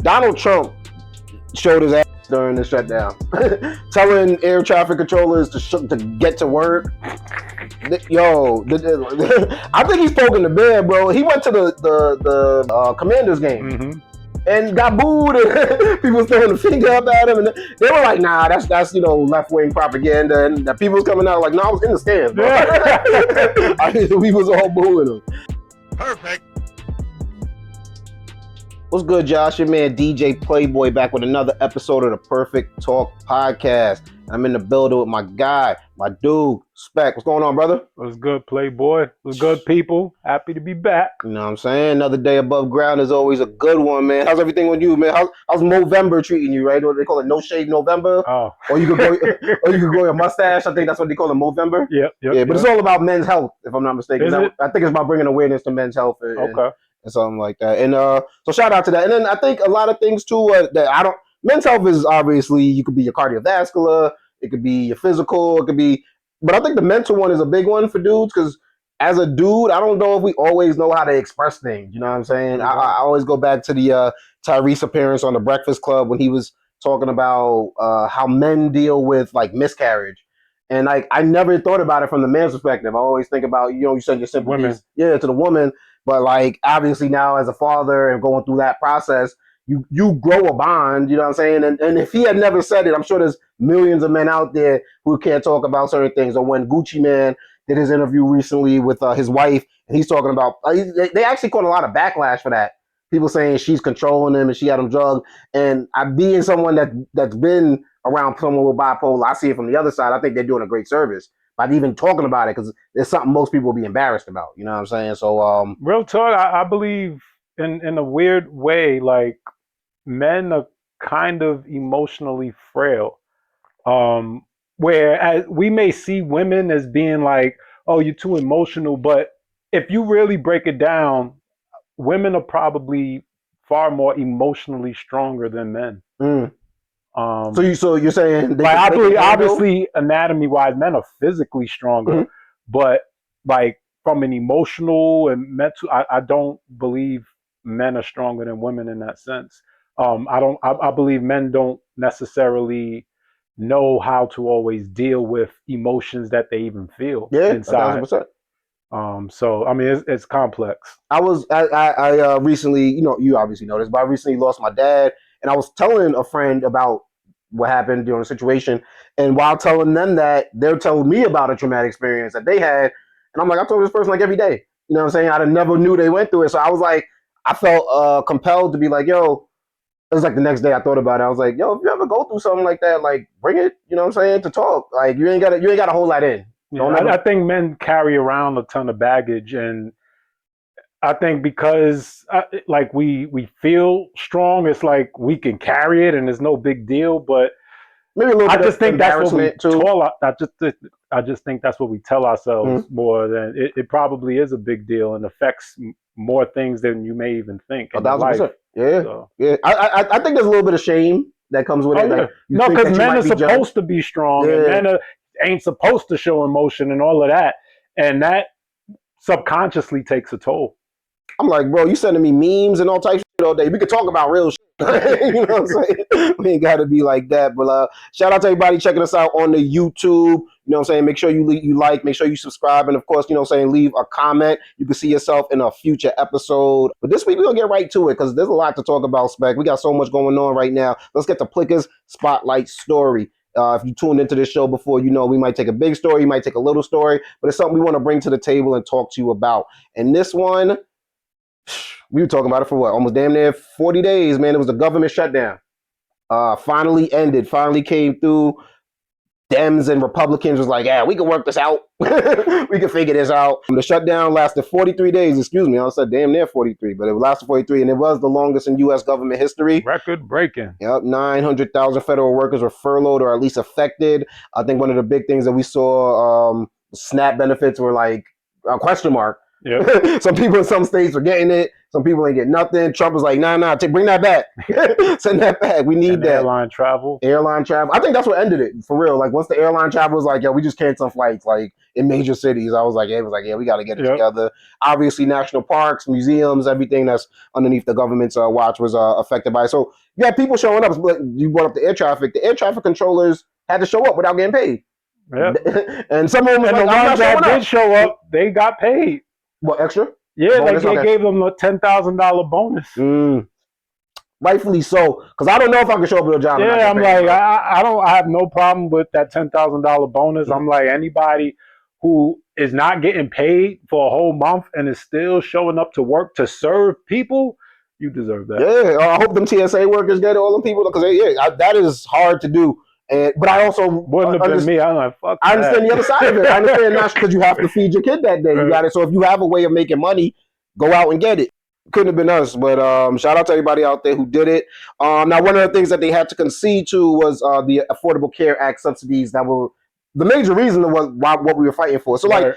Donald Trump showed his ass during the shutdown, telling air traffic controllers to get to work. Yo, I think he's poking the bear, bro. He went to the Commanders game and got booed, and people was throwing the finger up at him, and they were like, "Nah, that's left wing propaganda." And the people was coming out like, "No, I was in the stands, bro." We was all booing him. Perfect. What's good, Josh? Your man DJ Playboy back with another episode of the Perfect Talk Podcast. I'm in the building with my guy, my dude, Spec. What's going on, brother? What's good, Playboy? What's good, people? Happy to be back. You know what I'm saying? Another day above ground is always a good one, man. How's everything with you, man? How's Movember treating you, right? What they call it, No Shave November? Oh. Or you could grow your mustache. I think that's what they call it, Movember. Yep. But it's all about men's health, if I'm not mistaken. I think it's about bringing awareness to men's health. Okay. And something like that. And so shout out to that. And then I think a lot of things too that men's health is obviously, you could be your cardiovascular, it could be your physical, it could be, but I think the mental one is a big one for dudes, because as a dude, I don't know if we always know how to express things. You know what I'm saying? Mm-hmm. I always go back to the Tyrese appearance on the Breakfast Club when he was talking about how men deal with like miscarriage. And like, I never thought about it from the man's perspective. I always think about, you send your sympathies to the woman. But like, obviously now as a father and going through that process, you grow a bond, you know what I'm saying? And if he had never said it, I'm sure there's millions of men out there who can't talk about certain things. Or when Gucci Mane did his interview recently with his wife, and he's talking about, they actually caught a lot of backlash for that. People saying she's controlling him and she had him drugged. And being someone that's been around someone with bipolar, I see it from the other side. I think they're doing a great service by even talking about it, because it's something most people will be embarrassed about. You know what I'm saying? So real talk, I believe in a weird way, like, men are kind of emotionally frail. Whereas we may see women as being like, oh, you're too emotional, but if you really break it down, women are probably far more emotionally stronger than men. So you're saying, I believe, obviously, anatomy-wise, men are physically stronger, but like from an emotional and mental, I don't believe men are stronger than women in that sense. I believe men don't necessarily know how to always deal with emotions that they even feel inside. 1,000%. So I mean, it's complex. I recently, you obviously know this, but I recently lost my dad, and I was telling a friend about what happened during the situation, and while telling them that, they're telling me about a traumatic experience that they had, and I'm like, I told this person like every day. You know what I'm saying? I never knew they went through it, so I was like, I felt compelled to be like, yo. It was like the next day I thought about it. I was like, yo, if you ever go through something like that, like, bring it, you know what I'm saying, to talk. Like, you ain't gotta hold that in. Yeah, I think men carry around a ton of baggage, and I think because like we feel strong, it's like we can carry it and it's no big deal. But maybe a little bit I just think that's what we too. I just think that's what we tell ourselves more than it probably is a big deal and affects more things than you may even think. 1,000%. Yeah. I think there's a little bit of shame that comes with it. Yeah. Like, no, because men are supposed to be strong, and men ain't supposed to show emotion and all of that, and that subconsciously takes a toll. I'm like, bro, you sending me memes and all types of shit all day. We could talk about real shit. You know what I'm saying? We ain't got to be like that. But shout out to everybody checking us out on the YouTube. You know what I'm saying? Make sure you like, make sure you subscribe. And of course, you know what I'm saying, leave a comment. You can see yourself in a future episode. But this week, we're going to get right to it, because there's a lot to talk about, Spec. We got so much going on right now. Let's get to Plicker's Spotlight Story. If you tuned into this show before, you know we might take a big story, you might take a little story, but it's something we want to bring to the table and talk to you about. And this one, we were talking about it for what, almost damn near 40 days, man. It was the government shutdown. Finally ended, finally came through. Dems and Republicans was like, yeah, we can work this out. We can figure this out. The shutdown lasted 43 days, excuse me. I said damn near 43, but it lasted 43, and it was the longest in U.S. government history. Record breaking. Yep, 900,000 federal workers were furloughed or at least affected. I think one of the big things that we saw, SNAP benefits were like a question mark. Yep. Some people in some states are getting it. Some people ain't getting nothing. Trump was like, nah, bring that back. Send that back. We need And that. airline travel. Airline travel. I think that's what ended it for real. Like once the airline travel was like, yo, we just canceled flights like in major cities. I was like, yeah, we got to get it Yep. together. Obviously, national parks, museums, everything that's underneath the government's watch was affected by it. So you had people showing up. But you brought up the air traffic. The air traffic controllers had to show up without getting paid. Yep. And some of them was And like, the I'm not ones that showing did up. show up, they got paid. What, extra? Yeah, Bonus? they Okay. gave them a $10,000 bonus. Rightfully so, because I don't know if I can show up to a job. Yeah, and I'm paid, like, I have no problem with that $10,000 bonus. I'm like, anybody who is not getting paid for a whole month and is still showing up to work to serve people, you deserve that. Yeah, I hope them TSA workers get all them people because that is hard to do. But I also Wouldn't have been me. I'm like, fuck. I understand the other side of it. I understand not because you have to feed your kid that day. You got it. So if you have a way of making money, go out and get it. Couldn't have been us, but shout out to everybody out there who did it. Now, one of the things that they had to concede to was the Affordable Care Act subsidies that were the major reason was what we were fighting for. So, like,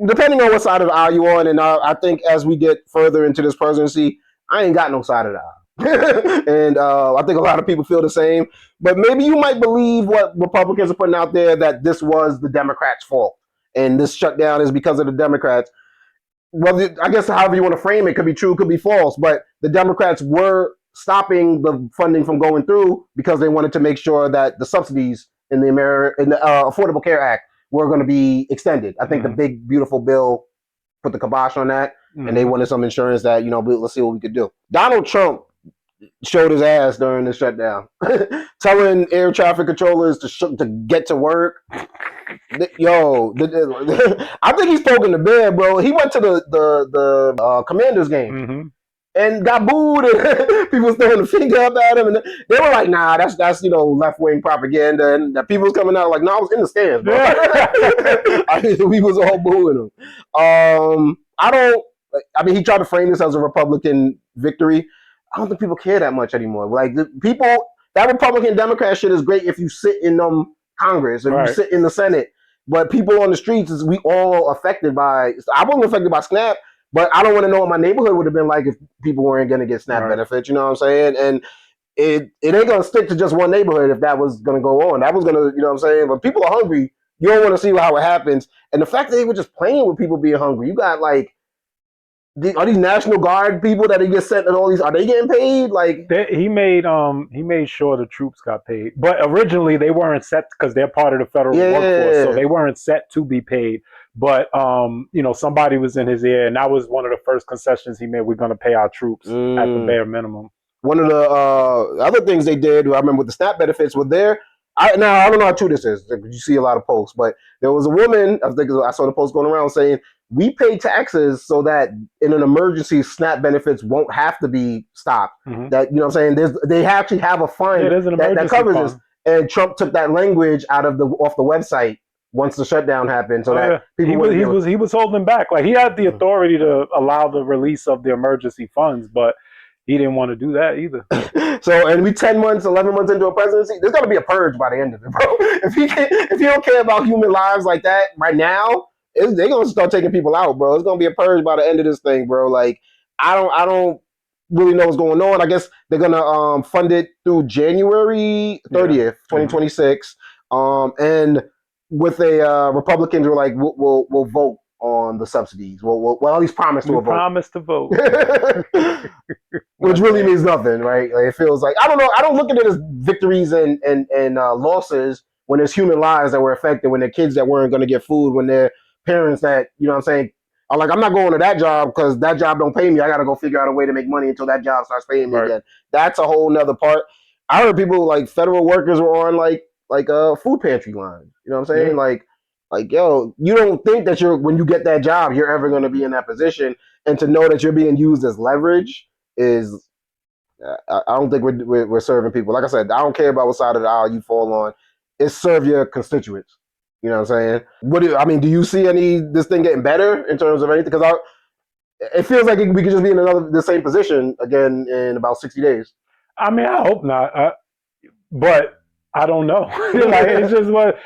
depending on what side of the aisle you're on, and I think as we get further into this presidency, I ain't got no side of the aisle. And I think a lot of people feel the same. But maybe you might believe what Republicans are putting out there, that this was the Democrats' fault. And this shutdown is because of the Democrats. Well, I guess however you want to frame it, could be true, could be false. But the Democrats were stopping the funding from going through because they wanted to make sure that the subsidies in the Affordable Care Act were going to be extended. I think the big, beautiful bill put the kibosh on that. And they wanted some insurance that, let's see what we could do. Donald Trump showed his ass during the shutdown, telling air traffic controllers to get to work. Yo, I think he's poking the bear, bro. He went to the Commanders game and got booed, and people was throwing the finger up at him, and they were like, "Nah, that's left wing propaganda." And people was coming out like, "No, I was in the stands, bro." We was all booing him. He tried to frame this as a Republican victory. I don't think people care that much anymore. Like that Republican Democrat shit is great if you sit in Congress, if you sit in the Senate. But people on the streets, we all affected by. I wasn't affected by SNAP, but I don't want to know what my neighborhood would have been like if people weren't going to get SNAP benefits. You know what I'm saying? And it ain't going to stick to just one neighborhood if that was going to go on. That was going to, you know what I'm saying? But people are hungry. You don't want to see how it happens. And the fact that they were just playing with people being hungry. You got like, are these National Guard people that he just sent and all these? Are they getting paid? Like he made sure the troops got paid, but originally they weren't set because they're part of the federal workforce, so they weren't set to be paid. But somebody was in his ear, and that was one of the first concessions he made. We're going to pay our troops at the bare minimum. One of the other things they did, I remember with the SNAP benefits, were there. I don't know how true this is. You see a lot of posts, but there was a woman. I think I saw the post going around saying, we pay taxes so that in an emergency, SNAP benefits won't have to be stopped. That, you know what I'm saying? They actually have a fund that covers this. And Trump took that language off the website once the shutdown happened, so that people he was holding back. Like he had the authority to allow the release of the emergency funds, but he didn't want to do that either. So, and we 10 months, 11 months into a presidency, there's going to be a purge by the end of it, bro. If you don't care about human lives like that right now, they're going to start taking people out, bro. It's going to be a purge by the end of this thing, bro. Like, I don't really know what's going on. I guess they're going to fund it through January 30th, 2026. And with a Republicans were like, we'll vote on the subsidies. We'll at least promise to vote. Promise to vote. Which really means nothing, right? Like, it feels like, I don't know. I don't look at it as victories and losses when there's human lives that were affected, when there are kids that weren't going to get food, when there are parents that, you know what I'm saying, are like, I'm not going to that job because that job don't pay me. I got to go figure out a way to make money until that job starts paying me again. That's a whole nother part. I heard people like federal workers were on like a food pantry line. You know what I'm saying? Like, yo, you don't think that when you get that job, you're ever going to be in that position. And to know that you're being used as leverage is, I don't think we're serving people. Like I said, I don't care about what side of the aisle you fall on. It's serve your constituents. You know what I'm saying? Do you see this thing getting better in terms of anything? Because it feels like we could just be in the same position again in about 60 days. I hope not. But I don't know. It's just what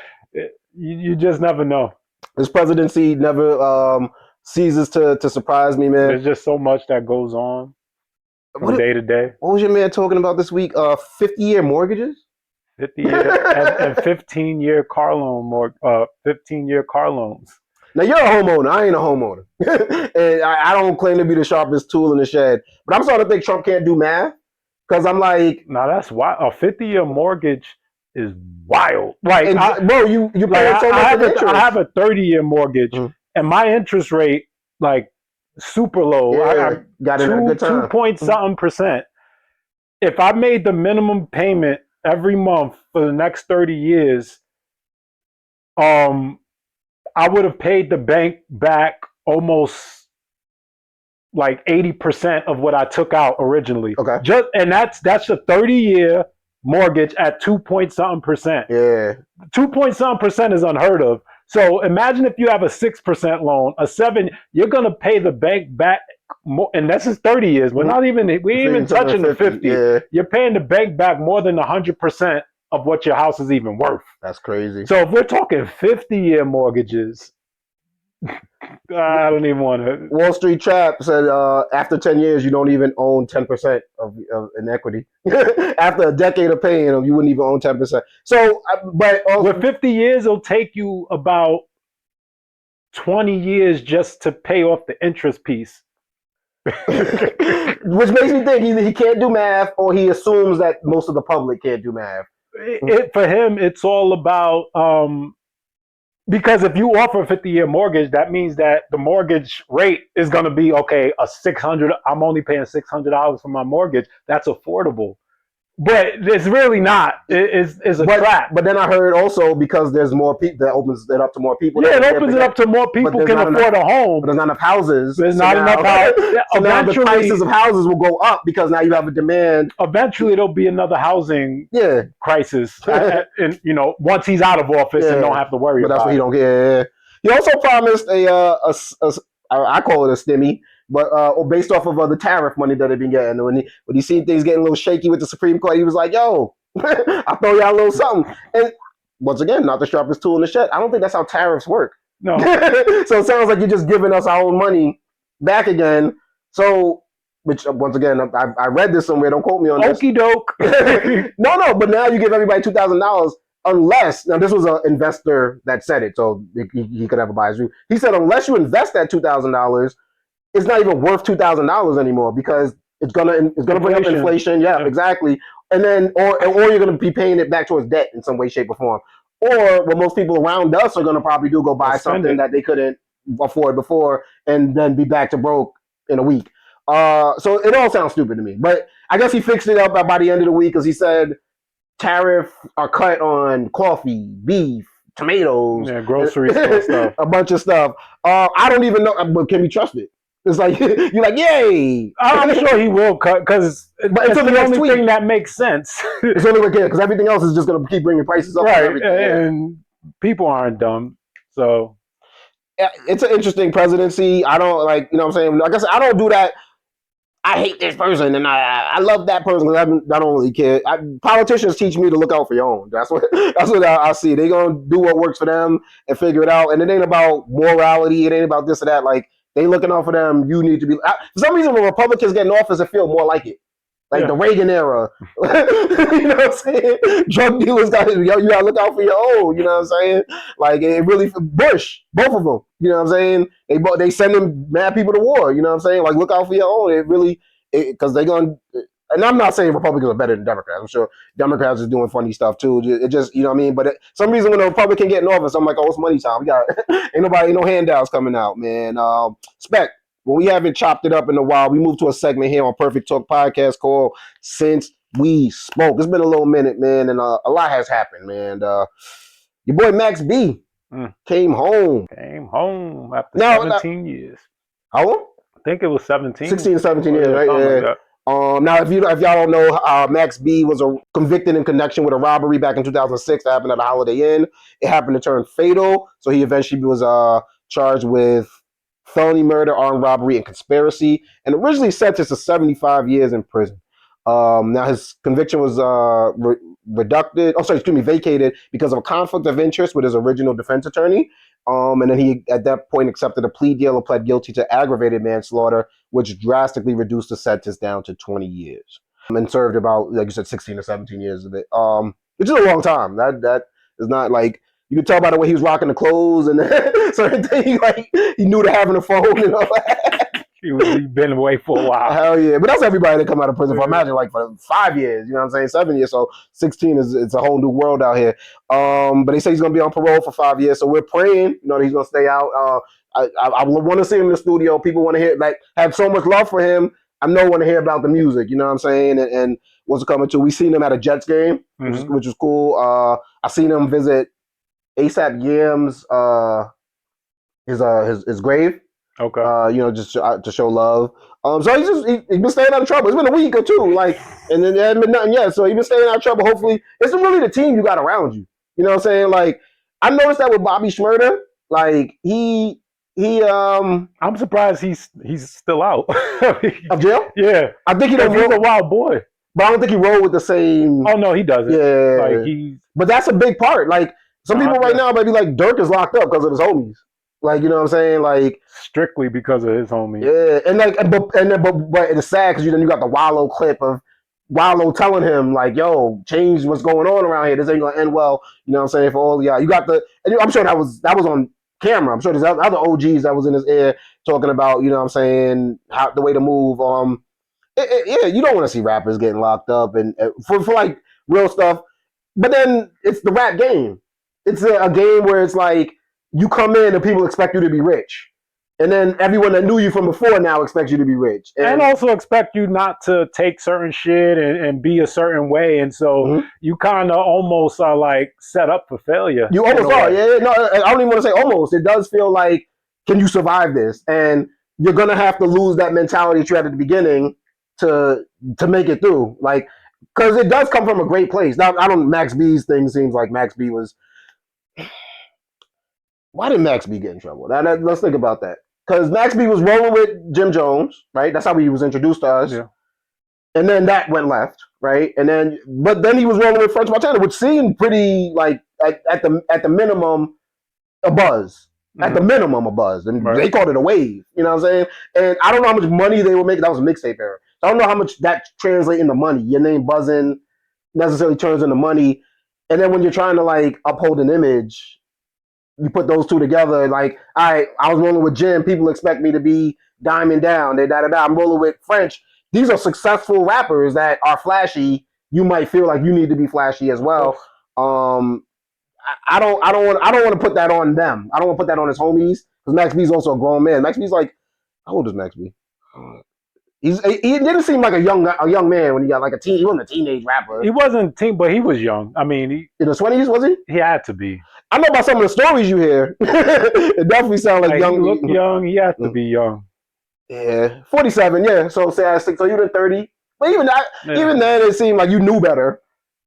you just never know. This presidency never ceases to surprise me, man. There's just so much that goes on from day to day. What was your man talking about this week? 50-year mortgages? 50-year and 15-year car loan 15-year car loans. Now you're a homeowner. I ain't a homeowner, and I don't claim to be the sharpest tool in the shed. But I'm starting to think Trump can't do math because I'm like, now that's why a 50-year mortgage is wild. Like, bro, you pay so much interest. I have a 30-year mortgage, and my interest rate like super low. Yeah, I got it at a good time. 2.something%. If I made the minimum payment every month for the next 30 years, I would have paid the bank back almost like 80% of what I took out originally. Okay. And that's a 30-year mortgage at 2.something%. Yeah. 2.something% is unheard of. So imagine if you have a 6% loan, a 7, you're gonna pay the bank back more, and this is 30 years. We ain't even touching the 50. Yeah. You're paying the bank back more than 100% of what your house is even worth. That's crazy. So if we're talking 50-year mortgages, I don't even want to. Wall Street Trap said after 10 years, you don't even own 10% of in equity. After a decade of paying them, you wouldn't even own 10%. So, but also, with 50 years, it'll take you about 20 years just to pay off the interest piece. Which makes me think either he can't do math or he assumes that most of the public can't do math. For him, it's all about because if you offer a 50-year mortgage, that means that the mortgage rate is going to be okay. I'm only paying $600 for my mortgage. That's affordable. But it's really not. It's a trap. But then I heard also because there's more people, that opens it up to more people. Yeah, it opens it up to more people can afford a home. But there's not enough houses. There's not enough houses. So now the prices of houses will go up because now you have a demand. Eventually, there'll be another housing crisis. And once he's out of office and don't have to worry about it. But that's what he don't get. He also promised I call it a stimmy. But based off of the tariff money that they've been getting, when he seen things getting a little shaky with the Supreme Court, he was like, "Yo, I'll throw y'all a little something." And once again, not the sharpest tool in the shed. I don't think that's how tariffs work. No. So it sounds like you're just giving us our own money back again. So, which once again, I read this somewhere. Don't quote me on this. Okie doke. No. But now you give everybody $2,000 unless now this was an investor that said it, so he could have a biased view. He said unless you invest that $2,000. It's not even worth $2,000 anymore because it's gonna bring up inflation. Yeah, exactly. And then or you're gonna be paying it back towards debt in some way, shape, or form. Or what most people around us are gonna probably do, go buy something that they couldn't afford before, and then be back to broke in a week. So it all sounds stupid to me. But I guess he fixed it up by the end of the week because he said tariffs are cut on coffee, beef, tomatoes, grocery store stuff, a bunch of stuff. I don't even know, but can we trust it? It's like you're like, yay! I'm sure he will cut because it's the only thing that makes sense. It's only because everything else is just going to keep bringing prices up. Right, and people aren't dumb, so it's an interesting presidency. I don't like, what I'm saying. Like I said, I don't do that. I hate this person and I love that person. I don't really care. Politicians teach me to look out for your own. That's what I see. They're gonna do what works for them and figure it out. And it ain't about morality. It ain't about this or that. Like, they looking out for them. You need to be. For some reason, when Republicans get in office, it feels more like it. Like the Reagan era. You know what I'm saying? Drug dealers you gotta look out for your own. You know what I'm saying? Like, it really, Bush, both of them. You know what I'm saying? They sending mad people to war. You know what I'm saying? Like, look out for your own. It really, because they're going to, and I'm not saying Republicans are better than Democrats. I'm sure Democrats is doing funny stuff too. It just, you know what I mean? But some reason when a Republican get in office, I'm like, oh, it's money time. We got, ain't no handouts coming out, man. Spec, when we haven't chopped it up in a while, we moved to a segment here on Perfect Talk Podcast called Since We Spoke. It's been a little minute, man, and a lot has happened, man. Your boy Max B came home. Came home after 17 years. How long? I think it was 17. 16, 17 years, right? Yeah. Now, if y'all don't know, Max B was convicted in connection with a robbery back in 2006 that happened at a Holiday Inn. It happened to turn fatal, so he eventually was charged with felony murder, armed robbery, and conspiracy, and originally sentenced to 75 years in prison. Now his conviction was vacated because of a conflict of interest with his original defense attorney. And then he, at that point, accepted a plea deal and pled guilty to aggravated manslaughter, which drastically reduced the sentence down to 20 years. And served about, like you said, 16 or 17 years of it. Which is a long time. That is not like, you could tell by the way he was rocking the clothes and certain things, like he knew to having a phone and all that. He's been away for a while. Hell yeah. But that's everybody that come out of prison for, imagine, like for 5 years, you know what I'm saying? 7 years. So 16 it's a whole new world out here. But they say he's gonna be on parole for 5 years. So we're praying, that he's gonna stay out. I want to see him in the studio. People want to hear, like, have so much love for him. I know want to hear about the music, you know what I'm saying? And what's it coming to? We seen him at a Jets game, which is cool. I seen him visit ASAP Yam's his grave. Okay. Just to show love. So he's been staying out of trouble. It's been a week or two, like, and then there hasn't been nothing yet. So he's been staying out of trouble. Hopefully, it's really the team you got around you. You know what I'm saying? Like, I noticed that with Bobby Shmurda. Like, I'm surprised he's still out of jail. Yeah, I think he's a wild boy, but I don't think he rolled with the same. Oh no, he doesn't. Yeah, like but that's a big part. Like, some people right now might be like, Dirk is locked up because of his homies. Like, you know what I'm saying? Like, strictly because of his homie. Yeah, and like, but it's sad because you got the Wallow clip of Wallow telling him, like, "Yo, change what's going on around here. This ain't gonna end well." You know what I'm saying? For all y'all, you got and I'm sure that was on camera. I'm sure there's other OGs that was in his ear talking about, you know what I'm saying, how the way to move. Yeah, you don't want to see rappers getting locked up and for like real stuff. But then it's the rap game. It's a game where it's like, you come in and people expect you to be rich. And then everyone that knew you from before now expects you to be rich. And also expect you not to take certain shit and be a certain way. And so you kind of almost are like set up for failure. You almost are. Yeah, no, I don't even want to say almost. It does feel like, can you survive this? And you're going to have to lose that mentality that you had at the beginning to make it through. Like, because it does come from a great place. Now, Max B's thing seems like Max B was... Why did Max B get in trouble? Let's think about that. Because Max B was rolling with Jim Jones, right? That's how he was introduced to us. Yeah. And then that went left, right? But then he was rolling with French Montana, which seemed pretty, like, at the minimum, a buzz. At the minimum, a buzz. And they called it a wave. You know what I'm saying? And I don't know how much money they were making. That was a mixtape era. I don't know how much that translates into money. Your name buzzing necessarily turns into money. And then when you're trying to, like, uphold an image, you put those two together, like, all right, I was rolling with Jim. People expect me to be Diamond Down. I'm rolling with French. These are successful rappers that are flashy. You might feel like you need to be flashy as well. I don't want to put that on them. I don't want to put that on his homies, because Max B's also a grown man. Max B's like, how old is Max B? He didn't seem like a young man when he got like a teen. He wasn't a teenage rapper. He wasn't teen, but he was young. I mean, in his 20s, was he? He had to be. I know about some of the stories you hear. It definitely sounds like young. He looked young. He had to be young. Yeah, 47. Yeah, so you're 30. But even then, it seemed like you knew better.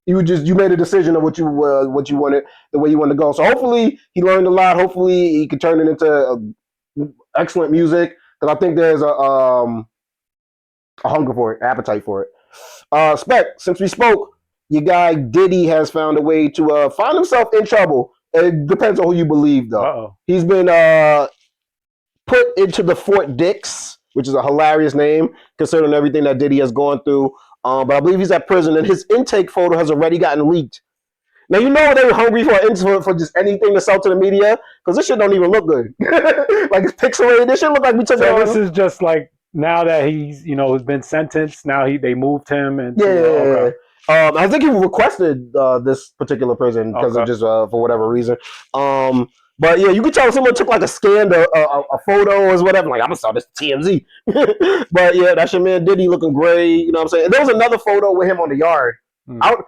You made a decision of what you wanted, the way you wanted to go. So hopefully he learned a lot. Hopefully he could turn it into excellent music. Because I think there's a hunger for it, appetite for it. Spec, since we spoke, your guy Diddy has found a way to find himself in trouble. It depends on who you believe, though. Uh-oh. He's been put into the Fort Dix, which is a hilarious name considering everything that Diddy has gone through. But I believe he's at prison, and his intake photo has already gotten leaked. Now, you know they were hungry for just anything to sell to the media, because this shit don't even look good. Like, it's pixelated. This shit look like we took it. So this is just like, now that he's has been sentenced, now they moved him. And okay. I think he requested this particular prison because of just for whatever reason. But yeah, you could tell someone took like a scan, a photo or whatever. Like, I'm gonna sell this to TMZ. But yeah, that's your man Diddy looking great. You know what I'm saying? And there was another photo with him on the yard. I don't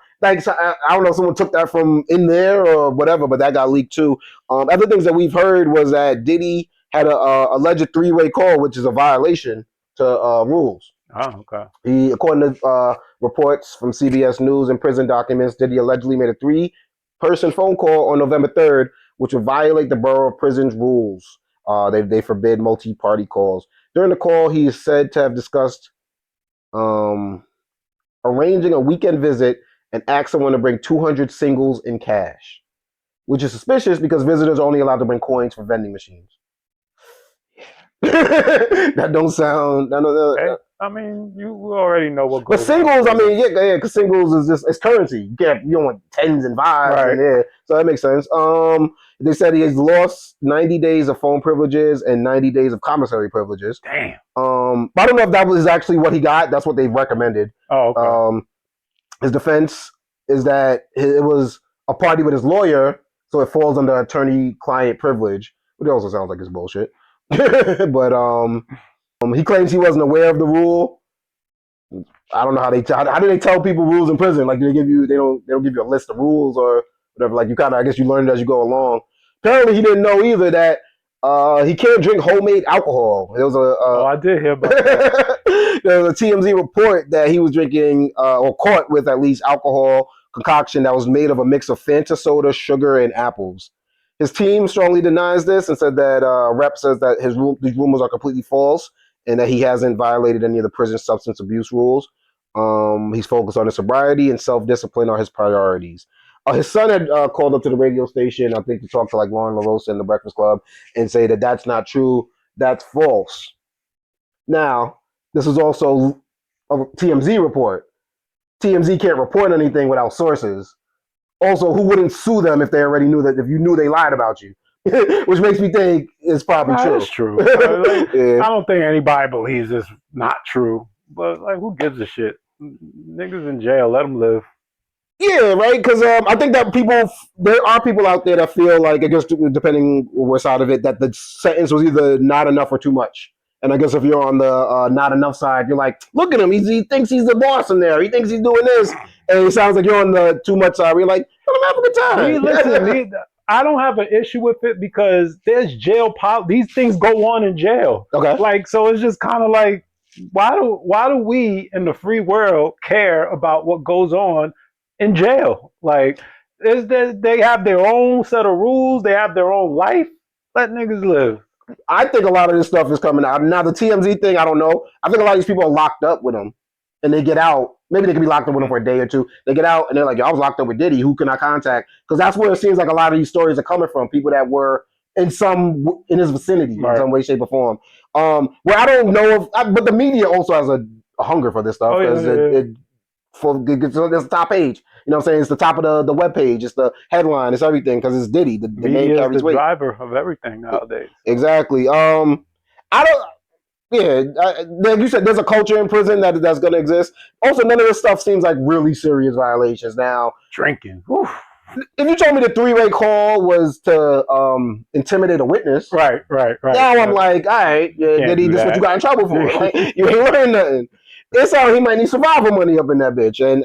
know if someone took that from in there or whatever, but that got leaked too. Other things that we've heard was that Diddy had a alleged three-way call, which is a violation to rules. Oh, okay. He, according to reports from CBS News and prison documents, Diddy allegedly made a three-person phone call on November 3rd, which would violate the borough of prison's rules. They forbid multi-party calls. During the call, he is said to have discussed arranging a weekend visit and asked someone to bring 200 singles in cash, which is suspicious because visitors are only allowed to bring coins for vending machines. That don't sound. Hey, I mean, you already know what But goes singles, I on. mean, yeah, because singles is just it's currency. You don't want tens and fives Right. in there, so that makes sense. They said he has lost 90 days of phone privileges and 90 days of commissary privileges. Damn. But I don't know if that was actually what he got. That's what they recommended. Oh, okay. His defense is that it was a party with his lawyer, so it falls under attorney-client privilege, which also sounds like it's bullshit. But he claims he wasn't aware of the rule. I don't know how do they tell people rules in prison? Like, do they don't give you a list of rules or whatever? Like, you kind of, I guess you learn it as you go along. Apparently, he didn't know either that he can't drink homemade alcohol. There was I did hear about that. there was a TMZ report that he was drinking or caught with at least alcohol concoction that was made of a mix of Fanta soda, sugar, and apples. His team strongly denies this and said that Rep says that these rumors are completely false and that he hasn't violated any of the prison substance abuse rules. He's focused on his sobriety and self-discipline are his priorities. His son had called up to the radio station, I think, to talk to like Lauren LaRosa in the Breakfast Club and say that that's not true, that's false. Now, this is also a TMZ report. TMZ can't report anything without sources. Also, who wouldn't sue them if they already knew that, if you knew they lied about you? Which makes me think it's probably true. That's true. I don't think anybody believes it's not true. But, like, who gives a shit? Niggas in jail, let them live. Yeah, right. Because I think that there are people out there that feel like, I guess, depending on what side of it, that the sentence was either not enough or too much. And I guess if you're on the not enough side, you're like, look at him. He thinks he's the boss in there. He thinks he's doing this. And it sounds like you're on the too much side. You're like, let him have a good time. Listen, I don't have an issue with it because there's jail these things go on in jail. Okay. Like, so it's just kind of like, why do we in the free world care about what goes on in jail? Like, they have their own set of rules. They have their own life. Let niggas live. I think a lot of this stuff is coming out. Now, the TMZ thing, I don't know. I think a lot of these people are locked up with them. And they get out. Maybe they could be locked up with them for a day or two. They get out and they're like, yo, I was locked up with Diddy. Who can I contact? Because that's where it seems like a lot of these stories are coming from. People that were in his vicinity in some way, shape, or form. Where I don't know but the media also has a hunger for this stuff. Because it's the top page. You know what I'm saying? It's the top of the web page. It's the headline. It's everything because it's Diddy. The name carries weight. Driver of everything nowadays. Exactly. I don't. Yeah, like you said, there's a culture in prison that's going to exist. Also, none of this stuff seems like really serious violations. Now, drinking. Whew. If you told me the three-way call was to intimidate a witness, right. Now I'm like, all right, yeah, Diddy, this is what you got in trouble for. Like, you ain't learned nothing. It's how he might need survival money up in that bitch. And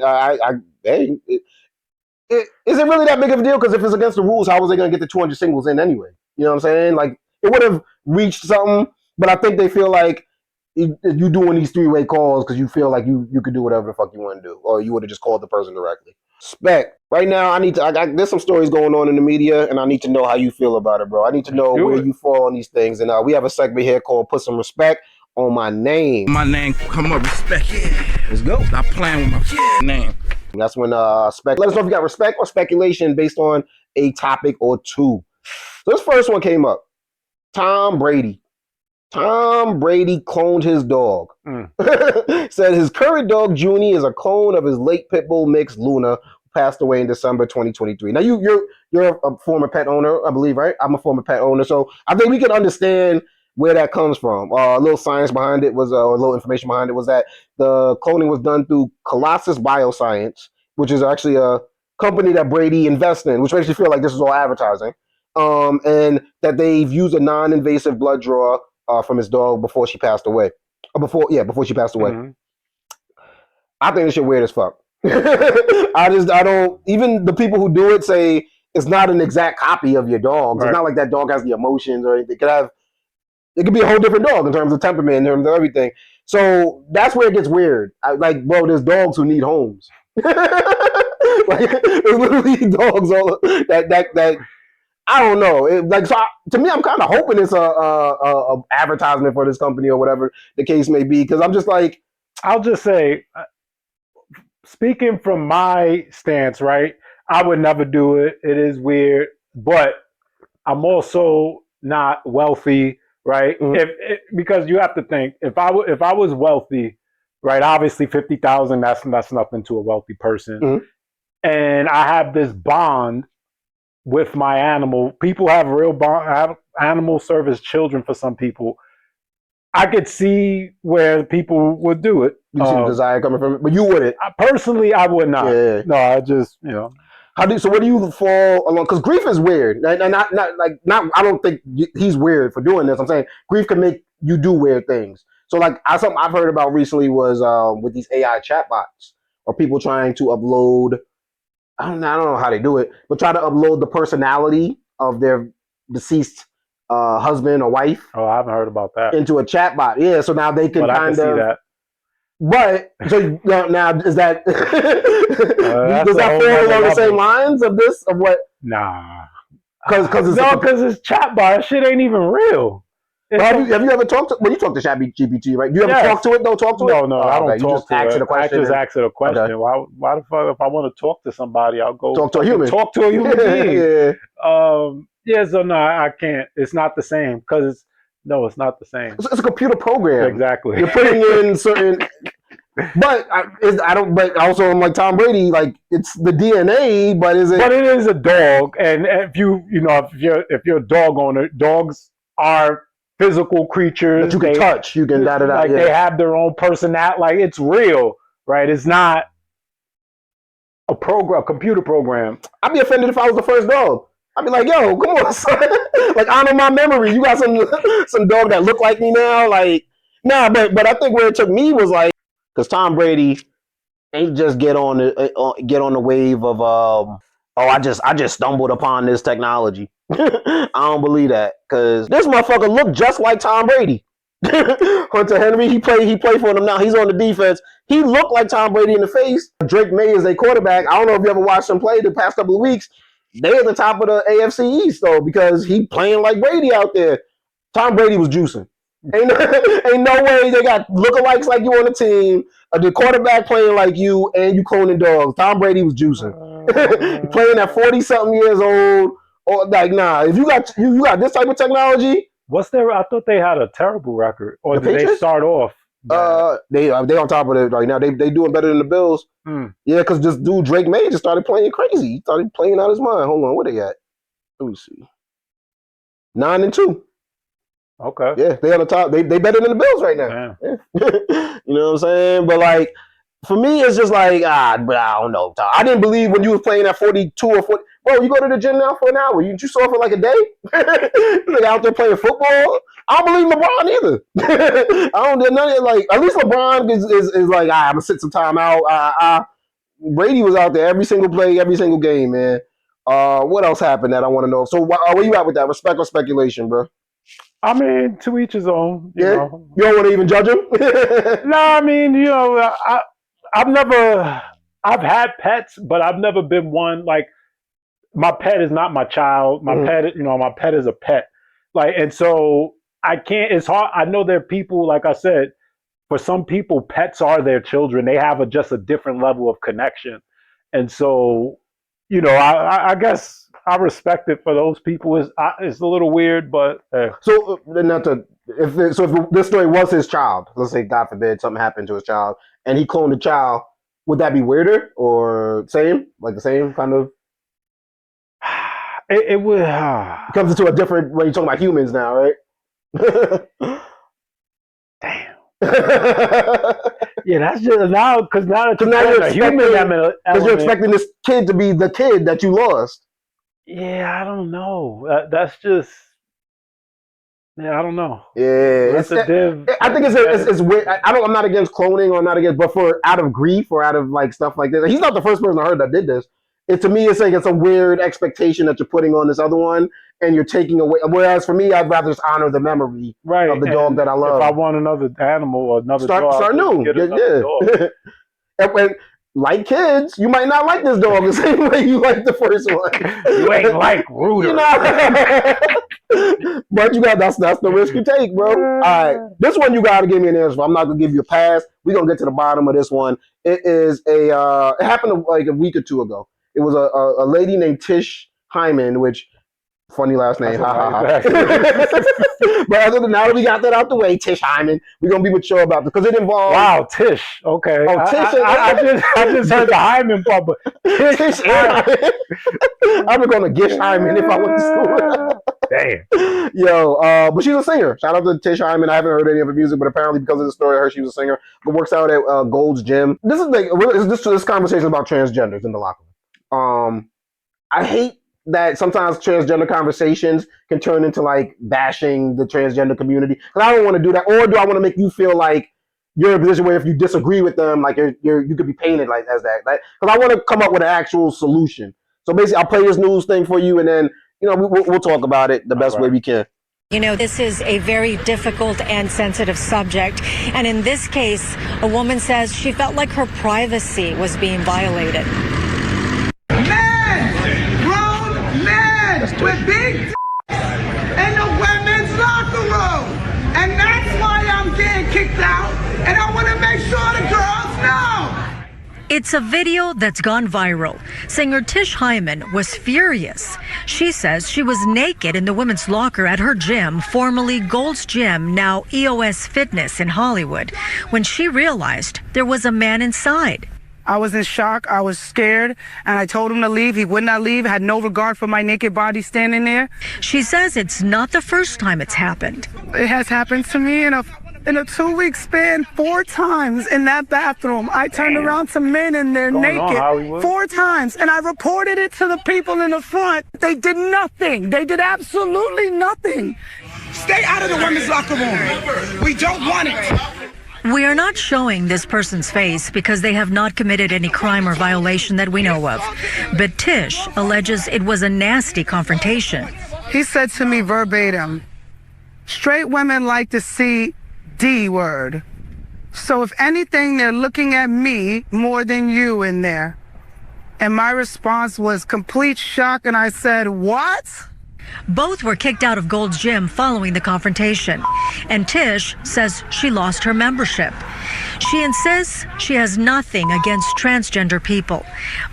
is it really that big of a deal? Because if it's against the rules, how was they going to get the 200 singles in anyway? You know what I'm saying? Like, it would have reached something. But I think they feel like you doing these three-way calls because you feel like you could do whatever the fuck you want to do, or you would have just called the person directly. Spec. Right now, there's some stories going on in the media, and I need to know how you feel about it, bro. I need to know where you fall on these things. And we have a segment here called "Put Some Respect on My Name." My name, come up, respect. Yeah. Let's go. Stop playing with my name. And that's when Spec. Let us know if you got respect or speculation based on a topic or two. So this first one came up. Tom Brady cloned his dog. Said his current dog, Junie, is a clone of his late pit bull mix, Luna, who passed away in December 2023. Now, you're a former pet owner, I believe, right? I'm a former pet owner, so I think we can understand where that comes from. A little science behind it was, or a little information behind it was that the cloning was done through Colossus Bioscience, which is actually a company that Brady invests in, which makes you feel like this is all advertising. And that they've used a non-invasive blood draw from his dog before she passed away. Before she passed away. Mm-hmm. I think this shit weird as fuck. I don't, even the people who do it say it's not an exact copy of your dog. Right. It's not like that dog has the emotions or anything. It could be a whole different dog in terms of temperament, in terms of everything. So that's where it gets weird. Bro, there's dogs who need homes. Like, there's literally dogs that I don't know. To me, I'm kind of hoping it's a advertisement for this company or whatever the case may be. Because I'm just like, I'll just say, speaking from my stance, right? I would never do it. It is weird, but I'm also not wealthy, right? Because you have to think if I was wealthy, right? Obviously, 50,000 that's nothing to a wealthy person, and I have this bond with my animal. People have real bond. Animals serve as children for some people. I could see where people would do it. You see the desire coming from it, but you wouldn't. Personally, I would not. Yeah. No, I just So where do you fall along? Because grief is weird, and not. I don't think he's weird for doing this. I'm saying grief can make you do weird things. So like something I've heard about recently was with these AI chatbots or people trying to upload. I don't know how they do it, but try to upload the personality of their deceased husband or wife. Oh, I haven't heard about that. Into a chatbot. Yeah, so now they can kind of. See that. But so now is that does that fall along the same lines of this of what? Nah, because it's chatbot. Shit ain't even real. Have you ever talked to? Well, you talk to ChatGPT, right? You ever talk to it? Don't talk to it. No, I don't talk to it. I just ask it a question. Okay. Why the fuck? If I want to talk to somebody, I'll go talk to a human. Talk to a human being. Yeah. So no, I can't. It's not the same because it's not the same. It's a computer program. Exactly. You're putting in certain. But I don't. But also, I'm like Tom Brady. Like it's the DNA, but is it? But it is a dog, and if if you're a dog owner, dogs are physical creatures that you can touch. You can they have their own personality. Like it's real, right? It's not a computer program. I'd be offended if I was the first dog. I'd be like, yo, come on, son. Like honor my memory. You got some dog that look like me now. Like nah, but I think where it took me was like. Because Tom Brady ain't just get on the wave of I just stumbled upon this technology. I don't believe that because this motherfucker looked just like Tom Brady. Hunter Henry, he played for them now. He's on the defense. He looked like Tom Brady in the face. Drake May is their quarterback. I don't know if you ever watched him play the past couple of weeks. They at the top of the AFC East though because he playing like Brady out there. Tom Brady was juicing. Ain't no way they got lookalikes like you on the team, the quarterback playing like you, and you cloning dogs. Tom Brady was juicing. Playing at 40-something years old. Or like, nah, if you got this type of technology. I thought they had a terrible record. Or did they start off? They on top of it right now. They doing better than the Bills. Yeah, because this dude Drake May just started playing crazy. He started playing out his mind. Hold on, where they at? Let me see. 9-2. Okay. Yeah, they on the top. They better than the Bills right now. Yeah. You know what I'm saying? But like, for me, it's just like but I don't know. I didn't believe when you was playing at 42 or 40. Bro, you go to the gym now for an hour. You saw for like a day. Like out there playing football. I don't believe LeBron either. I don't do none of it. Like at least LeBron is like I'm gonna sit some time out. Brady was out there every single play, every single game, man. What else happened that I want to know? So where you at with that? Respect or speculation, bro? I mean, to each his own. You know. You don't want to even judge him? No, I mean, I've had pets, but I've never been one like my pet is not my child. My pet is a pet. Like, and so I can't. It's hard. I know there are people, like I said, for some people, pets are their children. They have just a different level of connection, and so I guess. I respect it for those people. It's a little weird, but so if this story was his child, let's say God forbid something happened to his child, and he cloned the child, would that be weirder or same, like the same kind of? It would. It comes into a different when you're talking about humans now, right? Damn. Yeah, that's just now because now you're a human element. Because you're expecting this kid to be the kid that you lost. Yeah, I don't know. That's just. Yeah, I don't know. Yeah, I think it's weird. I'm not against cloning or not against, but for out of grief or out of like stuff like this, he's not the first person I heard that did this. To me, it's like it's a weird expectation that you're putting on this other one, and you're taking away. Whereas for me, I'd rather just honor the memory of the dog that I love. If I want another animal or another dog, start new. And like kids, you might not like this dog the same way you like the first one. You ain't like Rooter. But that's the risk you take, bro. All right, this one you gotta give me an answer for. I'm not gonna give you a pass. We're gonna get to the bottom of this one. It is it happened like a week or two ago. It was a lady named Tish Hyman, which funny last name, ha ha ha. But other than now that we got that out the way, Tish Hyman, we're gonna be mature about this because it involves. Wow, Tish. Okay. Oh, Tish. I just heard the Hyman part, but Tish. I've been going to Gish Hyman if I went to school. Damn. Yo, but she's a singer. Shout out to Tish Hyman. I haven't heard any of her music, but apparently because of the story, I heard she was a singer. But works out at Gold's Gym. This is like this conversation about transgenders in the locker room. I hate that sometimes transgender conversations can turn into like bashing the transgender community. Because I don't want to do that. Or do I want to make you feel like you're in a position where if you disagree with them, like you could be painted like as that. Because I want to come up with an actual solution. So basically, I'll play this news thing for you, and then we'll talk about it the best way we can. You know, this is a very difficult and sensitive subject. And in this case, a woman says she felt like her privacy was being violated. With big in the women's locker room. And that's why I'm getting kicked out. And I want to make sure the girls know. It's a video that's gone viral. Singer Tish Hyman was furious. She says she was naked in the women's locker at her gym, formerly Gold's Gym, now EOS Fitness in Hollywood, when she realized there was a man inside. I was in shock. I was scared, and I told him to leave. He would not leave, had no regard for my naked body standing there. She says it's not the first time it's happened. It has happened to me in a 2-week span 4 times in that bathroom. I turned around to men and they're naked 4 times, and I reported it to the people in the front. They did nothing. They did absolutely nothing. Stay out of the women's locker room. We don't want it. We are not showing this person's face because they have not committed any crime or violation that we know of. But Tish alleges it was a nasty confrontation. He said to me verbatim, straight women like to see D word. So if anything, they're looking at me more than you in there. And my response was complete shock, and I said, what? Both were kicked out of Gold's Gym following the confrontation, and Tish says she lost her membership. She insists she has nothing against transgender people,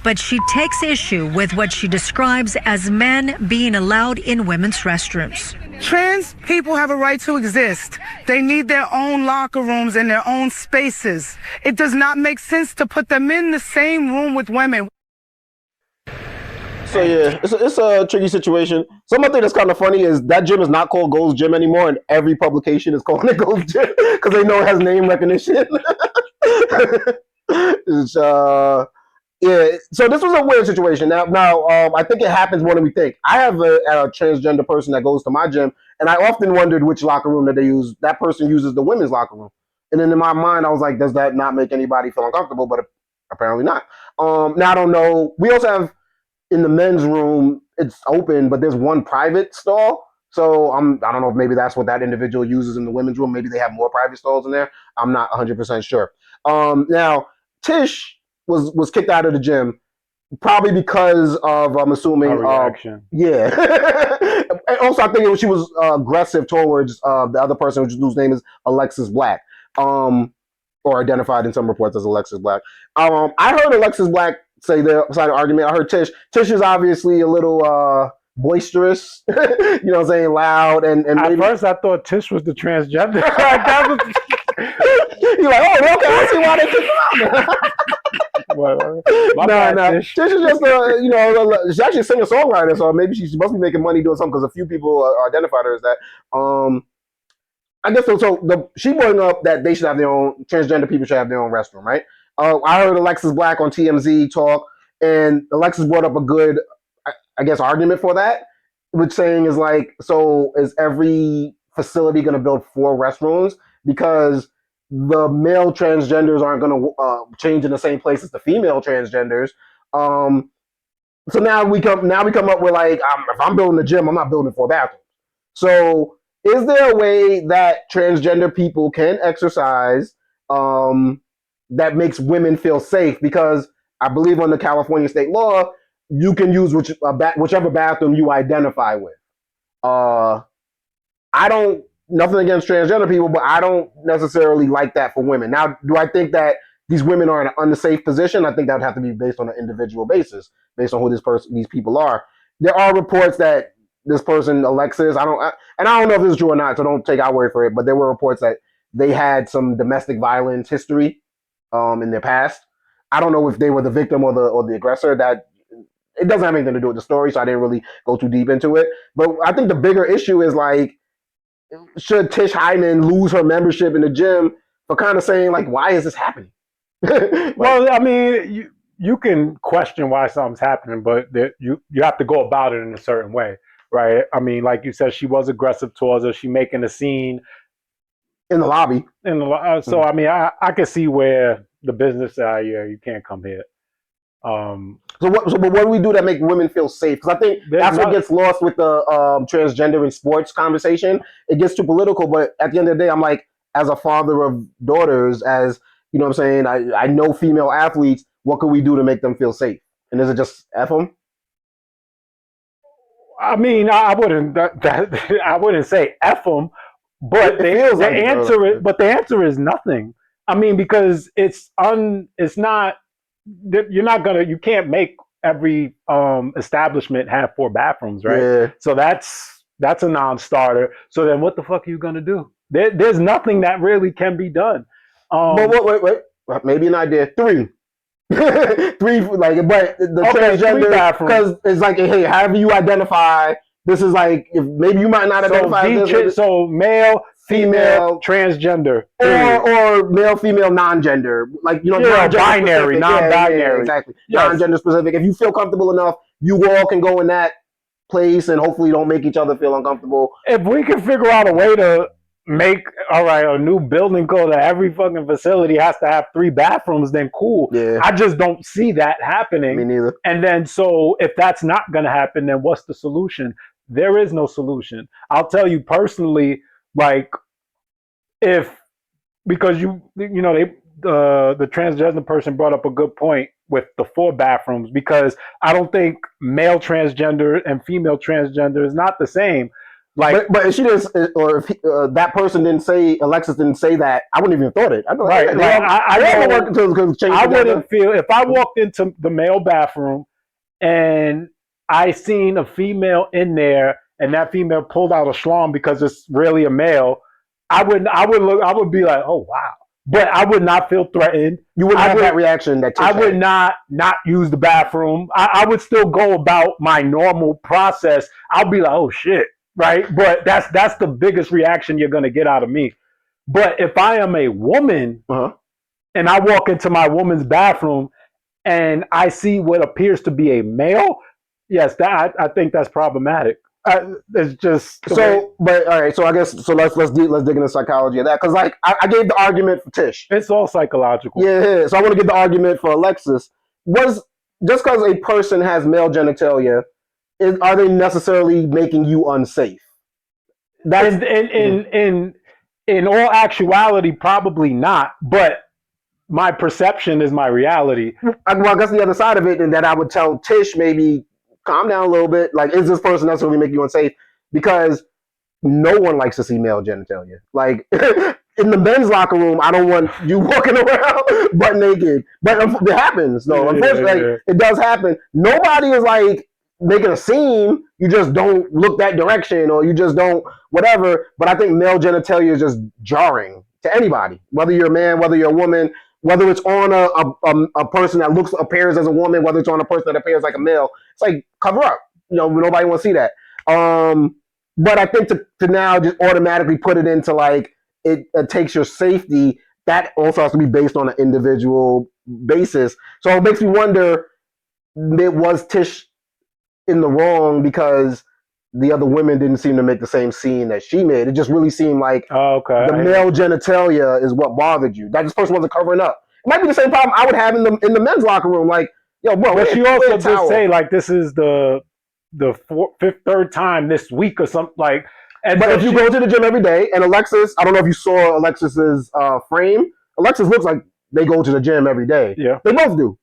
but she takes issue with what she describes as men being allowed in women's restrooms. Trans people have a right to exist. They need their own locker rooms and their own spaces. It does not make sense to put them in the same room with women. So yeah, it's a tricky situation. Something that's kind of funny is that gym is not called Gold's Gym anymore, and every publication is calling it Gold's Gym because they know it has name recognition. It's, yeah. So this was a weird situation. Now, I think it happens more than we think. I have a transgender person that goes to my gym, and I often wondered which locker room that they use. That person uses the women's locker room, and then in my mind, I was like, does that not make anybody feel uncomfortable? But apparently not. Now I don't know. We also have. In the men's room, it's open, but there's one private stall. So I don't know if maybe that's what that individual uses in the women's room. Maybe they have more private stalls in there. I'm not 100% sure. Now, Tish was kicked out of the gym probably because of, I'm assuming, reaction. Yeah. And also, I think she was aggressive towards the other person whose name is Alexis Black, or identified in some reports as Alexis Black. I heard Alexis Black say the side of the argument. I heard Tish. Tish is obviously a little boisterous, you know what I'm saying, loud. And at first I thought Tish was the transgender. You're like, oh, okay, I see why they kicked him out. No. Tish is just she's actually a singer-songwriter, so maybe she must be making money doing something because a few people identified her as that. I guess so she brought up that they should have their own, transgender people should have their own restroom, right? I heard Alexis Black on TMZ talk, and Alexis brought up a good, I guess, argument for that, which saying is like, so is every facility going to build 4 restrooms because the male transgenders aren't going to change in the same place as the female transgenders? So now we come up with like, if I'm building a gym, I'm not building 4 bathrooms. So is there a way that transgender people can exercise that makes women feel safe? Because I believe under California state law, you can use whichever bathroom you identify with. I don't, nothing against transgender people, but I don't necessarily like that for women. Now, do I think that these women are in an unsafe position? I think that would have to be based on an individual basis, based on who these people are. There are reports that this person, Alexis, and I don't know if this is true or not, so don't take our word for it, but there were reports that they had some domestic violence history in their past. I don't know if they were the victim or the aggressor. That it doesn't have anything to do with the story, so I didn't really go too deep into it. But I think the bigger issue is like, should Tish Hyman lose her membership in the gym for kind of saying like, why is this happening? Well, I mean, you can question why something's happening, but you have to go about it in a certain way, right? I mean, like you said, she was aggressive towards her. She making a scene in the lobby. So I mean, I can see where the business yeah, you can't come here. But what do we do that make women feel safe? Because I think that's what gets lost with the transgender in sports conversation. It gets too political, but at the end of the day, I'm like, as a father of daughters, as you know what I'm saying, I know female athletes, what can we do to make them feel safe? And is it just F them? I mean, I wouldn't say F them, but the answer is nothing. I mean, because you can't make every establishment have 4 bathrooms, right? Yeah. So that's a non-starter. So then what the fuck are you gonna do? There's nothing that really can be done. But wait, maybe an idea. 3. 3, like, but the transgender, because it's like, hey, however you identify, this is like, if maybe you might not identify so male, female, transgender, or male, female, non-gender, like, you know, non-binary, exactly, non-gender specific. If you feel comfortable enough, you all can go in that place, and hopefully don't make each other feel uncomfortable. If we can figure out a way to make a new building code that every fucking facility has to have 3 bathrooms, then cool. Yeah. I just don't see that happening. Me neither. And then so if that's not going to happen, then what's the solution? There is no solution. I'll tell you personally, like, because the transgender person brought up a good point with the 4 bathrooms, because I don't think male transgender and female transgender is not the same. Like, but if she didn't, or if that person didn't say, Alexis didn't say that, I wouldn't even thought it. I wouldn't feel, if I walked into the male bathroom and I seen a female in there and that female pulled out a schlong because it's really a male, I would be like, oh wow. But I would not feel threatened. You wouldn't have that reaction that I would not use the bathroom. I would still go about my normal process. I'll be like, oh shit. Right, but that's the biggest reaction you're gonna get out of me. But if I am a woman and I walk into my woman's bathroom and I see what appears to be a male, yes, I think that's problematic. It's just But all right. So I guess let's dig into the psychology of that, because like I gave the argument for Tish. It's all psychological. Yeah. So I want to give the argument for Alexis. Was just because a person has male genitalia, are they necessarily making you unsafe? That's in all actuality, probably not. But my perception is my reality. Well, I guess the other side of it, and that I would tell Tish, maybe calm down a little bit. Like, is this person necessarily making you unsafe? Because no one likes to see male genitalia. Like in the men's locker room, I don't want you walking around butt naked. But it happens, though. Unfortunately, it does happen. Nobody is like making a scene. You just don't look that direction, or you just don't whatever. But I think male genitalia is just jarring to anybody, whether you're a man, whether you're a woman, whether it's on a person that appears as a woman, whether it's on a person that appears like a male. It's like, cover up. You know, nobody wants to see that. But I think to now just automatically put it into like it takes your safety, that also has to be based on an individual basis. So it makes me wonder, was Tish in the wrong because the other women didn't seem to make the same scene that she made? It just really seemed like the male genitalia is what bothered you. That this person wasn't covering up. It might be the same problem I would have in the men's locker room. Like, yo, bro. But she also did say like this is the third time this week or something like. But if you go to the gym every day, and Alexis, I don't know if you saw Alexis's frame. Alexis looks like they go to the gym every day. Yeah, they both do.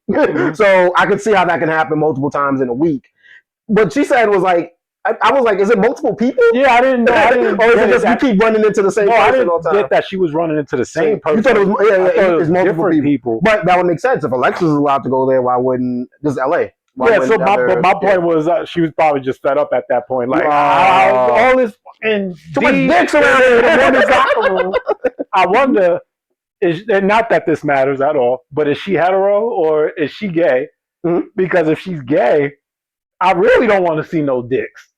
So I could see how that can happen multiple times in a week. What she said was like, I was like, is it multiple people? Yeah, I didn't know. Or is it just you keep running into the same person I didn't all the time? get that she was running into the same person. You thought it was, it's multiple people. But that would make sense. If Alexis is allowed to go there, why wouldn't this LA? So my point was she was probably just fed up at that point. Like, all this fucking too much dicks around here in the women's locker room. I wonder, and not that this matters at all, but is she hetero or is she gay? Mm-hmm. Because if she's gay, I really don't want to see no dicks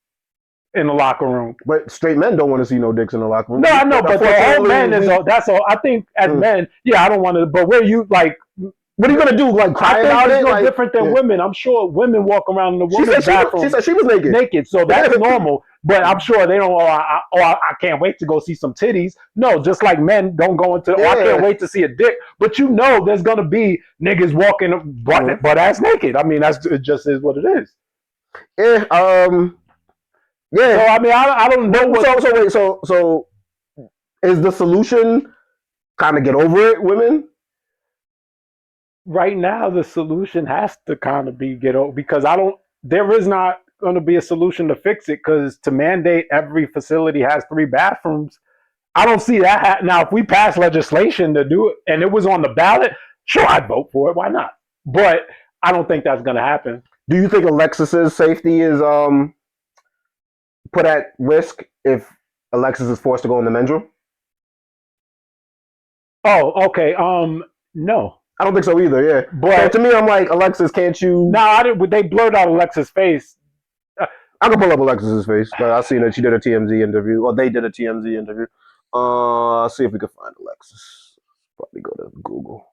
in the locker room. But straight men don't want to see no dicks in the locker room. No, I know, but the whole men is all. That's all. I think as men, I don't want to. But where you like. What are you gonna do? Like cry about it? It's no different than women. I'm sure women walk around in the women's bathroom. She said she was naked. Naked, so that's normal. But I'm sure they don't. I can't wait to go see some titties. No, just like men don't go into. I can't wait to see a dick. But there's gonna be niggas walking butt ass naked. I mean, it just is what it is. Yeah. Yeah. So I mean, I don't know. So is the solution kind of get over it, women? Right now, the solution has to kind of be get over, because there is not going to be a solution to fix it, because to mandate every facility has 3 bathrooms, I don't see that. Now, if we pass legislation to do it and it was on the ballot, sure, I'd vote for it. Why not? But I don't think that's going to happen. Do you think Alexis's safety is put at risk if Alexis is forced to go in the men's room? Oh, okay. No. I don't think so either, yeah. But to me, I'm like, Alexis, can't you... No, they blurred out Alexis' face. I can pull up Alexis' face. But I've seen that she did a TMZ interview, or they did a TMZ interview. See if we can find Alexis. Probably go to Google.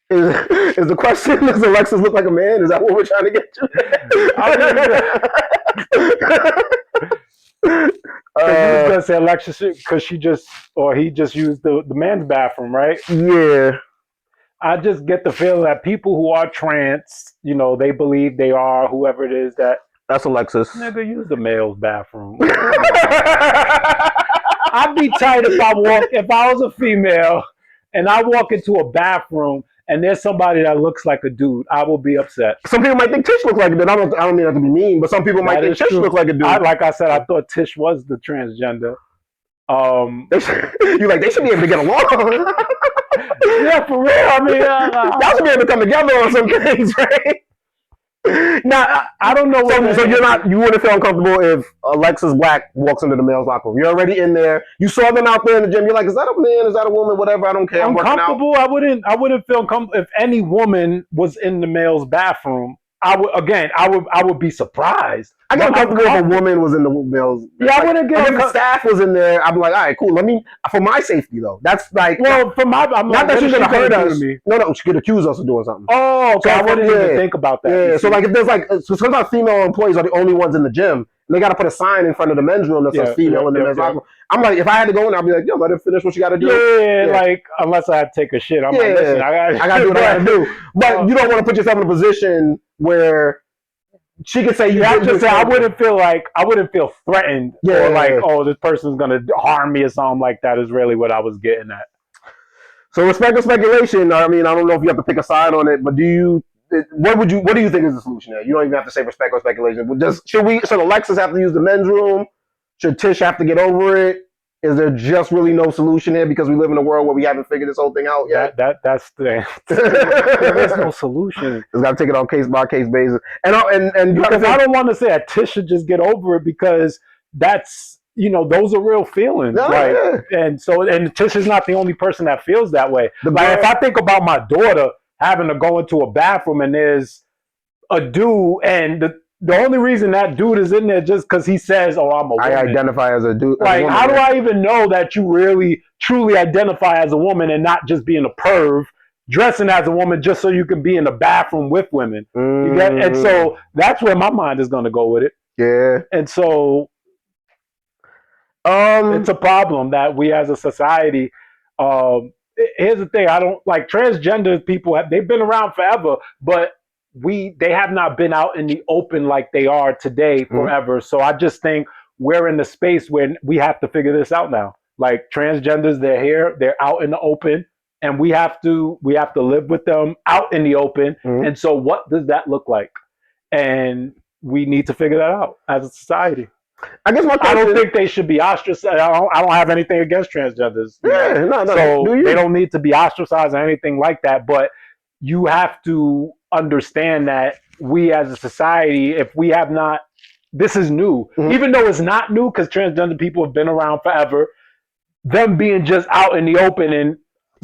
Is the question, does Alexis look like a man? Is that what we're trying to get to? You was gonna say Alexis because he just used the men's bathroom, right? Yeah. I just get the feeling that people who are trans, they believe they are whoever it is that. That's Alexis. Nigga, use the male's bathroom. I'd be tight if I was a female and I walk into a bathroom and there's somebody that looks like a dude, I will be upset. Some people might think Tish looks like a dude. I don't mean that to be mean, but some people might think Tish looks like a dude. Like I said, I thought Tish was the transgender. They should be able to get along. Yeah, for real. I mean, y'all should be able to come together on some things, right? Now, I don't know. So you wouldn't feel uncomfortable if Alexis Black walks into the male's locker room. You're already in there. You saw them out there in the gym. You're like, is that a man? Is that a woman? Whatever. I don't care. I'm comfortable. I wouldn't feel comfortable if any woman was in the male's bathroom. I would be surprised. I get uncomfortable if a woman was in the male's. Yeah, I wouldn't get. If the staff was in there, I'm like, all right, cool. Let me, for my safety though. That's like, well, for my, I'm not that she's gonna hurt us. No, she could accuse us of doing something. Oh, okay. So I wouldn't even think about that. Yeah. So like, if there's so sometimes female employees are the only ones in the gym. And they got to put a sign in front of the men's room that says female in the men's locker room. I'm like, if I had to go in, I'd be like, yo, let her finish what she got to do. Yeah, like, unless I had to take a shit. I'm like, listen, I got to do what I got to do. But you don't want to put yourself in a position where she could say I wouldn't feel threatened or like, oh, this person's gonna harm me or something like that is really what I was getting at. So respect or speculation. I mean, I don't know if you have to pick a side on it, but what do you think is the solution there? You don't even have to say respect or speculation. Should Alexis have to use the men's room? Should Tish have to get over it? Is there just really no solution here because we live in a world where we haven't figured this whole thing out yet? That's the there is no solution. It's got to take it on case by case basis. And because I don't want to say that Tish should just get over it because that's those are real feelings. And Tish is not the only person that feels that way. If I think about my daughter having to go into a bathroom and there's a dude and the only reason that dude is in there just because he says, "Oh, I'm a woman." I identify as a dude. Like, how do I even know that you really, truly identify as a woman and not just being a perv, dressing as a woman just so you can be in the bathroom with women? You get? And so that's where my mind is going to go with it. Yeah. And so, it's a problem that we as a society. Here's the thing: I don't like transgender people. They've been around forever, but they have not been out in the open like they are today forever. So I just think we're in the space where we have to figure this out now. Like transgenders, they're here, they're out in the open, and we have to live with them out in the open. And so what does that look like? And we need to figure that out as a society. I guess my question, I don't think they should be ostracized. I don't have anything against transgenders. Yeah, no. So they don't need to be ostracized or anything like that. But you have to understand that we as a society, if we have not, this is new. Mm-hmm. Even though it's not new because transgender people have been around forever, them being just out in the open and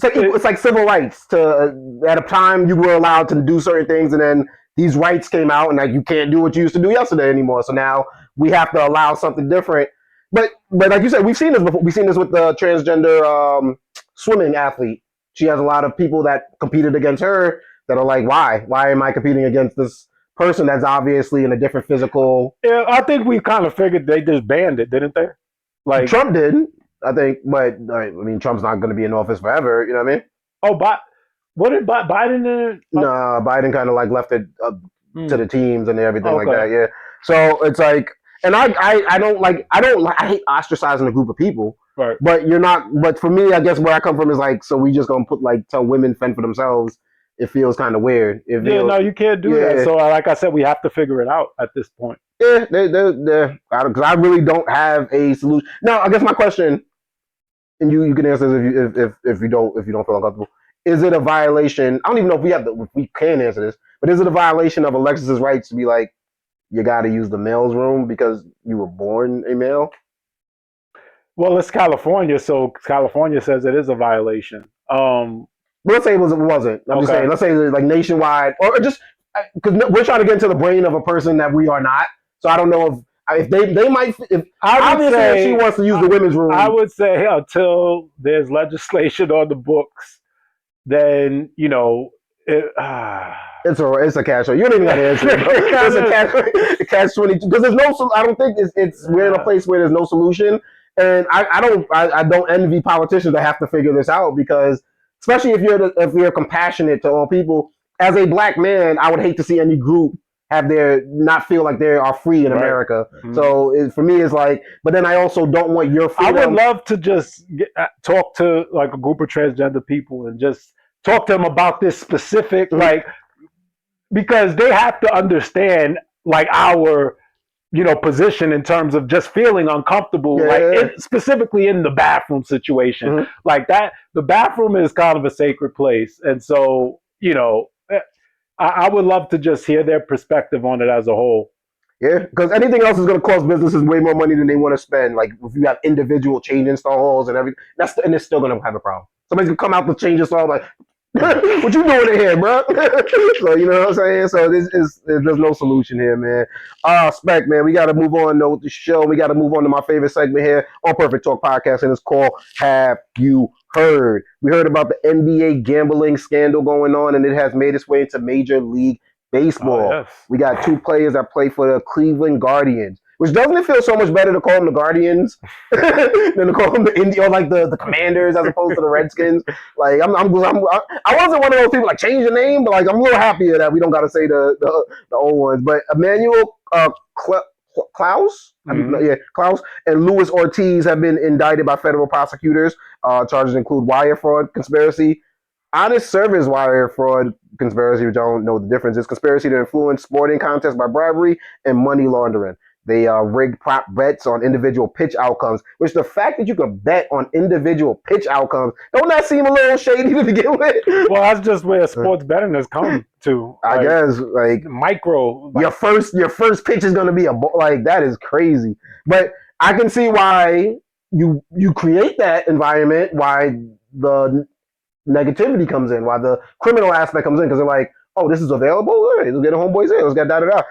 it's like civil rights. At a time you were allowed to do certain things, and then these rights came out, and like you can't do what you used to do yesterday anymore. So now we have to allow something different. But like you said, we've seen this before. We've seen this with the transgender swimming athlete. She has a lot of people that competed against her that are like, why? Why am I competing against this person that's obviously in a different physical? Yeah, I think we kind of figured they just banned it, didn't they? Like Trump did, I think. But I mean, Trump's not going to be in office forever. You know what I mean? Oh, but what did Biden? No, Biden kind of like left it up to the teams and everything like that. Yeah. So it's like, and I hate ostracizing a group of people. Right. But you're not. But for me, I guess where I come from is like, so we just gonna tell women fend for themselves. It feels kind of weird. No, you can't do that. So like I said, we have to figure it out at this point. Yeah, because I really don't have a solution. Now, I guess my question, and you can answer this if you don't feel uncomfortable. Is it a violation? I don't even know if we can answer this, but is it a violation of Alexis's rights to be like, you got to use the male's room because you were born a male? Well, it's California, so California says it is a violation. But let's say it wasn't. I'm just saying. Let's say like nationwide, or just because we're trying to get into the brain of a person that we are not. So I don't know if they might. If she wants to use the women's room, I would say until there's legislation on the books, then it's a catch. You don't even got to answer it. It's a catch 22 because there's no. I don't think we're in a place where there's no solution, and I don't envy politicians that have to figure this out because especially if you're compassionate to all people. As a black man, I would hate to see any group not feel like they are free in America. Mm-hmm. So for me, it's like, but then I also don't want your freedom. I would love to just talk to like a group of transgender people and just talk to them about this specific, like, because they have to understand like our, position in terms of just feeling uncomfortable, specifically in the bathroom situation, like that. The bathroom is kind of a sacred place, and so I would love to just hear their perspective on it as a whole. Yeah, because anything else is going to cost businesses way more money than they want to spend. Like if you have individual change installs and everything, and it's still going to have a problem. Somebody's going to come out with change install like, what you doing in here, bro? So you know what I'm saying? So there's no solution here, man. Spec, man, we got to move on though with the show. We got to move on to my favorite segment here on Perfect Talk Podcast, and it's called Have You Heard? We heard about the NBA gambling scandal going on, and it has made its way into Major League Baseball. Oh, yes. We got two players that play for the Cleveland Guardians. Which doesn't it feel so much better to call them the Guardians than to call them or like the Commanders as opposed to the Redskins? Like I wasn't one of those people like change the name, but like I'm a little happier that we don't got to say the old ones. But Emmanuel Klaus, Klaus and Luis Ortiz have been indicted by federal prosecutors. Charges include wire fraud, conspiracy, honest service wire fraud, conspiracy, which I don't know the difference is, conspiracy to influence sporting contests by bribery, and money laundering. They rigged prop bets on individual pitch outcomes, which the fact that you can bet on individual pitch outcomes, don't that seem a little shady to begin with? Well, that's just where sports betting has come to. I guess, like micro. Your first pitch is going to be like, that is crazy. But I can see why you create that environment, why the negativity comes in, why the criminal aspect comes in, because they're like, oh, this is available? All right, let's get a homeboys in, let's get da-da-da.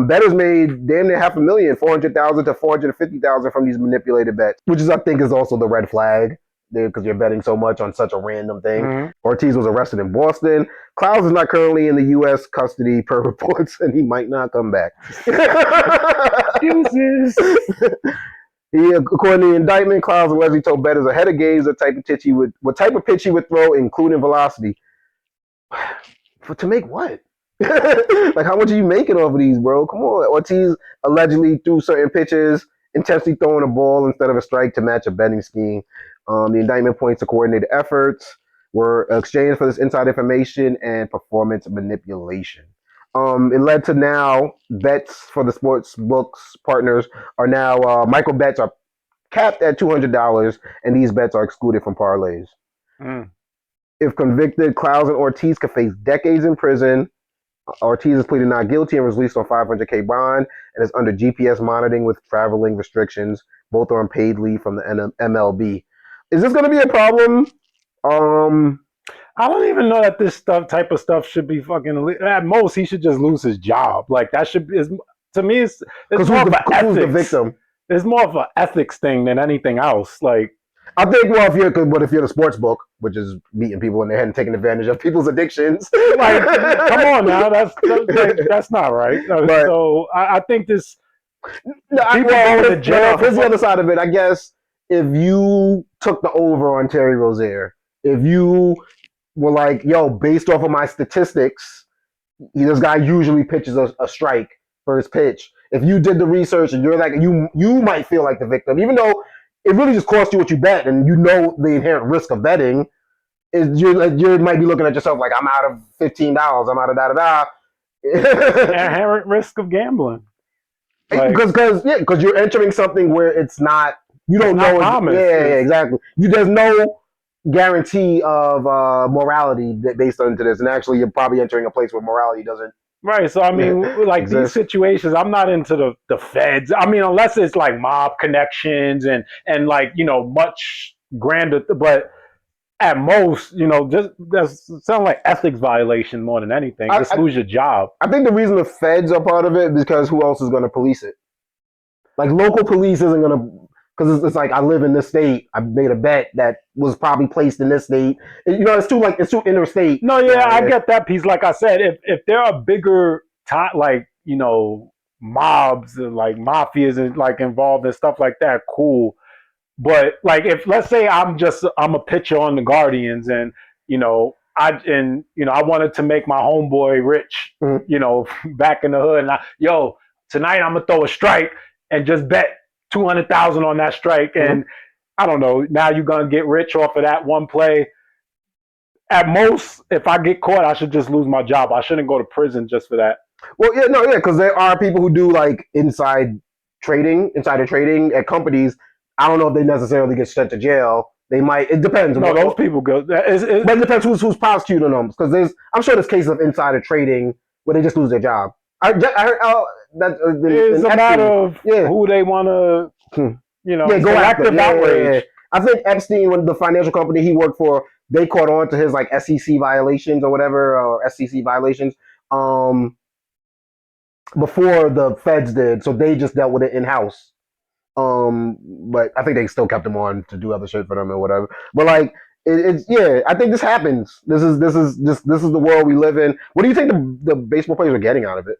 Bettors made damn near $500,000, $400,000 to $450,000 from these manipulated bets, which I think is also the red flag because you're betting so much on such a random thing. Mm-hmm. Ortiz was arrested in Boston. Klaus is not currently in the U.S. custody per reports, and he might not come back. Excuses. According to the indictment, Klaus allegedly told bettors ahead of games what type of pitch he would throw, including velocity. To make what? Like, how much are you making off of these, bro? Come on. Ortiz allegedly threw certain pitches, intentionally throwing a ball instead of a strike to match a betting scheme. The indictment points to coordinated efforts were exchanged for this inside information and performance manipulation. It led to now bets for the sports books partners are now micro bets are capped at $200, and these bets are excluded from parlays. Mm. If convicted, Clowes and Ortiz could face decades in prison. Ortiz is pleading not guilty and was released on $500K bond and is under GPS monitoring with traveling restrictions. Both are on paid leave from the MLB. Is this going to be a problem? I don't even know that this type of stuff should be fucking. At most, he should just lose his job. Like that should be. To me, it's more of an ethics. Who's the victim? It's more of an ethics thing than anything else. Like I think, well, if you're the sports book, which is beating people in the head and taking advantage of people's addictions, like, come on now, that's not right. But, so I think this. Here's the other side of it. I guess if you took the over on Terry Rozier, if you were like, yo, based off of my statistics, this guy usually pitches a strike for his pitch. If you did the research and you're like, you might feel like the victim, even though it really just costs you what you bet, and you know the inherent risk of betting. You might be looking at yourself like, I'm out of $15, I'm out of da-da-da. Inherent risk of gambling. Because you're entering something where it's not, you don't know. Yeah, exactly. There's no guarantee of morality based on this, and actually you're probably entering a place where morality doesn't. Right, so I mean, like exist. These situations, I'm not into the feds. I mean, unless it's like mob connections and like, you know, much grander, but at most, you know, just sound like ethics violation more than anything. Just lose your job. I think the reason the feds are part of it is because who else is going to police it? Like local police isn't going to, because it's like, I live in this state. I made a bet that was probably placed in this state. You know, it's too interstate. No, yeah, I get that piece. Like I said, if there are bigger like, you know, mobs and like mafias and like involved and stuff like that, cool. But like, if let's say I'm a pitcher on the Guardians, and you know, I wanted to make my homeboy rich, you know, back in the hood, and tonight I'm gonna throw a strike and just bet 200,000 on that strike, and I don't know. Now you're gonna get rich off of that one play. At most, if I get caught, I should just lose my job. I shouldn't go to prison just for that. Well, because there are people who do like insider trading at companies. I don't know if they necessarily get sent to jail. They might. It depends. No, those people go. But it depends who's prosecuting them. Because I'm sure there's cases of insider trading where they just lose their job. I heard it's a matter of who they want to, you know, go after. outrage. I think Epstein, when the financial company he worked for, they caught on to his like SEC violations or whatever, or SEC violations, before the feds did. So they just dealt with it in house. But I think they still kept him on to do other shit for them or whatever. But like, it's I think this happens. This is the world we live in. What do you think the baseball players are getting out of it?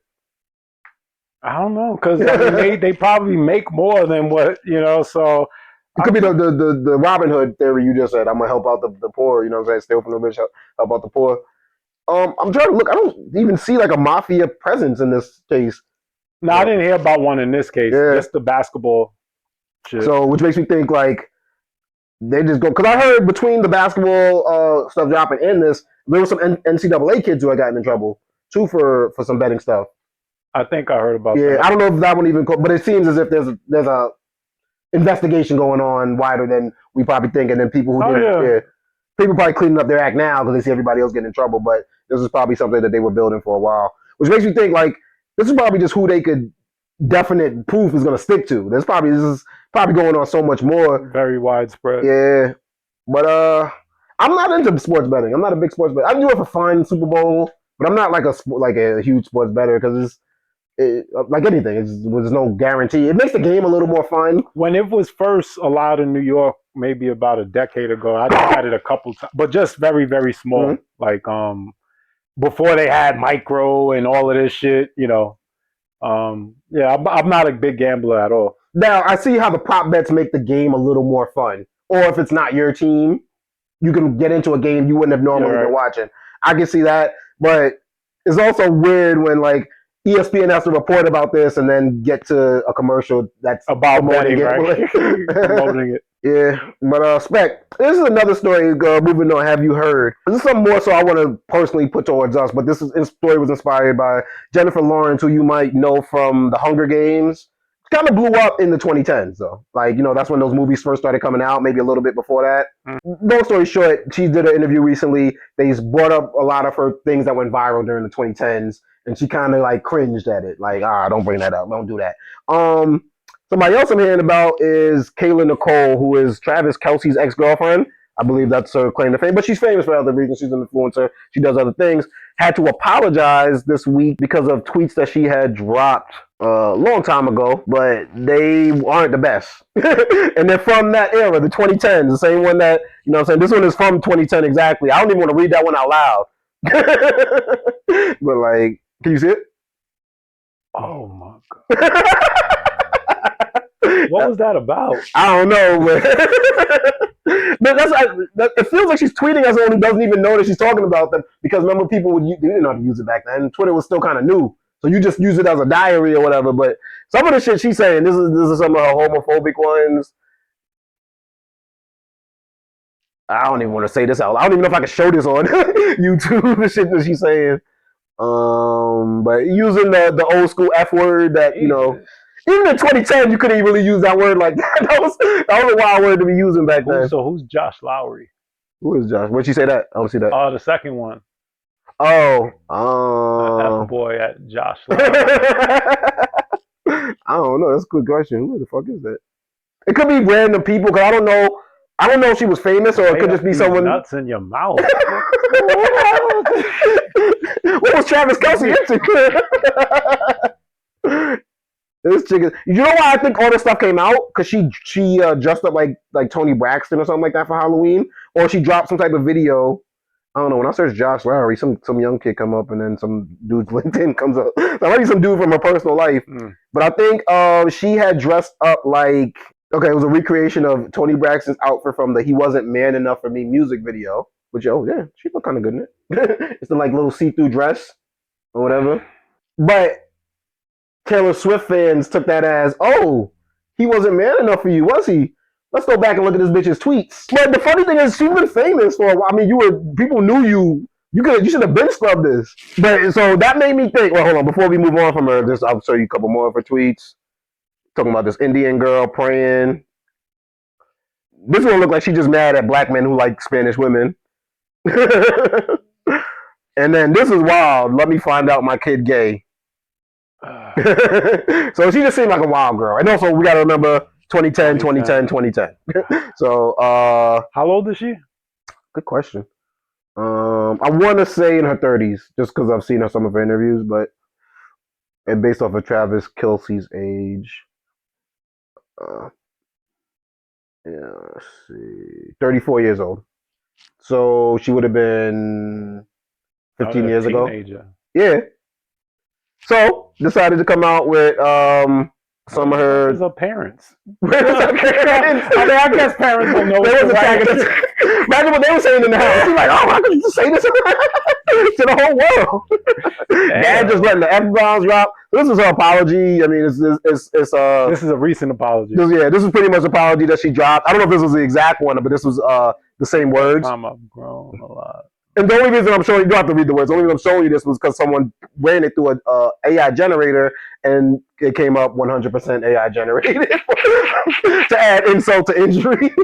I don't know, because I mean, they probably make more than what, you know. So it could be the Robin Hood theory you just said. I'm gonna help out the poor. You know what I'm saying? Steal from the rich, help out the poor. I'm trying to look. I don't even see like a mafia presence in this case. No, I didn't hear about one in this case. Just the basketball shit. So, which makes me think like they just go, because I heard between the basketball stuff dropping and this, there were some NCAA kids who had gotten in trouble too for some betting stuff. I think I heard about that. Yeah, I don't know if that one even, but it seems as if there's a investigation going on wider than we probably think, and then people who people probably cleaning up their act now because they see everybody else getting in trouble. But this is probably something that they were building for a while, which makes me think like this is probably just who they could definite proof is going to stick to. This is probably going on so much more. Very widespread. Yeah, but I'm not into sports betting. I'm not a big sports bettor. I do it for fun, Super Bowl, but I'm not like a huge sports bettor because like anything, there's no guarantee. It makes the game a little more fun. When it was first allowed in New York, maybe about a decade ago, I tried it a couple times, but just very, very small. Like before they had micro and all of this shit, you know. I'm not a big gambler at all. Now I see how the prop bets make the game a little more fun. Or if it's not your team, you can get into a game you wouldn't have normally been watching. I can see that, but it's also weird when like ESPN has to report about this and then get to a commercial that's about betting, right? Promoting it. Yeah, but Spec, this is another story. Moving on, have you heard? This is something more so I want to personally put towards us. But story was inspired by Jennifer Lawrence, who you might know from The Hunger Games. Kind of blew up in the 2010s, though. Like, that's when those movies first started coming out. Maybe a little bit before that. Long story short, she did an interview recently. They brought up a lot of her things that went viral during the 2010s, and she kind of like cringed at it. Like, don't bring that up. Don't do that. Somebody else I'm hearing about is Kayla Nicole, who is Travis Kelce's ex-girlfriend. I believe that's her claim to fame, but she's famous for other reasons. She's an influencer. She does other things. Had to apologize this week because of tweets that she had dropped a long time ago, but they aren't the best. And they're from that era, the 2010s, the same one that, what I'm saying? This one is from 2010 exactly. I don't even want to read that one out loud. But like, can you see it? Oh my God. What was that about? I don't know, but it feels like she's tweeting at someone who doesn't even know that she's talking about them. Because remember, people they didn't know how to use it back then. Twitter was still kind of new, so you just use it as a diary or whatever. But some of the shit she's saying, this is some of her homophobic ones. I don't even want to say this out loud. I don't even know if I can show this on YouTube. The shit that she's saying. But using the old school F word that even in 2010 you couldn't really use that word like that. That was a wild word to be using back then. So who's Josh Lowry? Who is Josh? Where'd you say that? I don't see that. The second one. Oh, F boy at Josh Lowry. I don't know. That's a good question. Who the fuck is that? It could be random people because I don't know. I don't know if she was famous or it could just be someone. Nuts in your mouth. What was Travis Kelce into? This chick is, you know why I think all this stuff came out? Because she dressed up like Tony Braxton or something like that for Halloween, or she dropped some type of video. I don't know. When I search Josh Lowry, some young kid come up, and then some dude's LinkedIn comes up. So maybe some dude from her personal life. But I think she had dressed up like, okay, it was a recreation of Tony Braxton's outfit from the "He Wasn't Man Enough for Me" music video. Which yeah, she looked kind of good in it. It's the like little see-through dress or whatever. But Taylor Swift fans took that as, oh, he wasn't man enough for you, was he? Let's go back and look at this bitch's tweets. But the funny thing is, she's been famous for a while. I mean, people knew you. You should have been scrubbed this. But so that made me think. Well, hold on. Before we move on from her, I'll show you a couple more of her tweets. Talking about this Indian girl praying. This one looked like she just mad at black men who like Spanish women. And then this is wild. Let me find out my kid gay. So she just seemed like a wild girl. And also, we got to remember 2010. So, how old is she? Good question. I want to say in her 30s, just because I've seen some of her interviews, but and based off of Travis Kelce's age. Let's see. 34 years old. So she would have been 15 years ago. Yeah. So decided to come out with some of her. Where's her parents? I guess parents don't know. Imagine what they were saying in the house. She's like, oh, how could you just say this to the whole world? Dad just letting the F-bombs drop. This is her apology. I mean, this is a recent apology. This is pretty much an apology that she dropped. I don't know if this was the exact one, but this was the same words. I've grown a lot. And the only reason I'm showing you, don't have to read the words. The only reason I'm showing you this was because someone ran it through a AI generator, and it came up 100% AI generated to add insult to injury.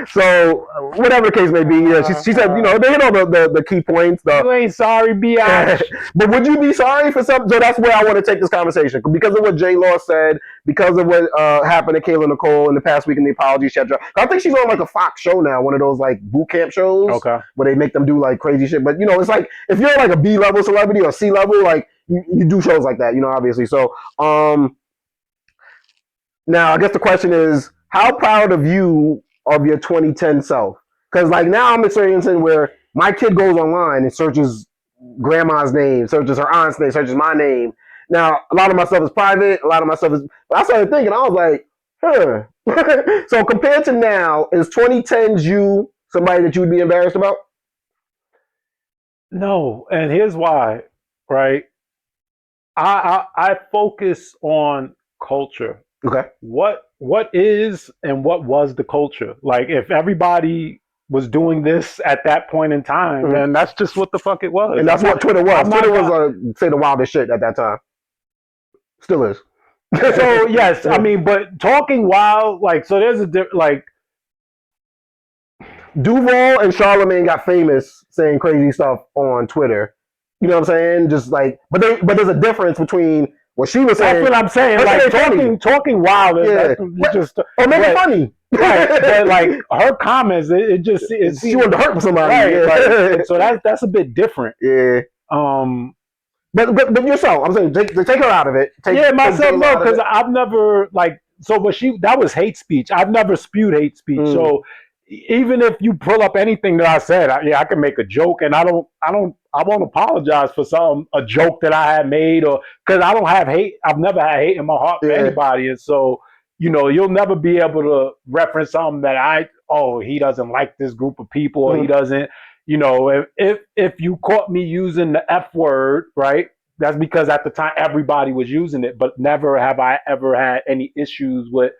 So whatever the case may be, she said, they hit all the key points. You ain't sorry, biatch. But would you be sorry for something? So that's where I want to take this conversation, because of what J Law said, because of what happened to Kayla Nicole in the past week in the apology chapter. I think she's on like a Fox show now, one of those like boot camp shows, where they make them do like crazy shit. But it's like if you're like a B level celebrity or C level, like you do shows like that, obviously. So now I guess the question is, how proud of you of your 2010 self? Because like now I'm experiencing where my kid goes online and searches grandma's name, searches her aunt's name, searches my name. Now a lot of my stuff is private, a lot of my stuff is, but I started thinking, I was like, So compared to now, is 2010's you somebody that you would be embarrassed about? No, and here's why, right? I focus on culture Okay. What is and what was the culture? Like, if everybody was doing this at that point in time, then that's just what the fuck it was. And that's what Twitter was. Twitter was say the wildest shit at that time. Still is. So yes, I mean, but talking wild, like, so there's like Duval and Charlemagne got famous saying crazy stuff on Twitter. You know what I'm saying? Just like, but there's a difference between what she was saying. That's what I'm saying. Like talking wild, just or maybe funny. Right, but like her comments, it just she wanted to hurt somebody. Right, like, so that's a bit different. Yeah. But yourself, I'm saying take her out of it. Myself, no, because I've never that was hate speech. I've never spewed hate speech. So even if you pull up anything that I said, I can make a joke, and I won't apologize for a joke that I had made, or because I don't have hate. I've never had hate in my heart for anybody, and so you'll never be able to reference something that he doesn't like this group of people, or he doesn't. If you caught me using the F word, right? That's because at the time everybody was using it, but never have I ever had any issues with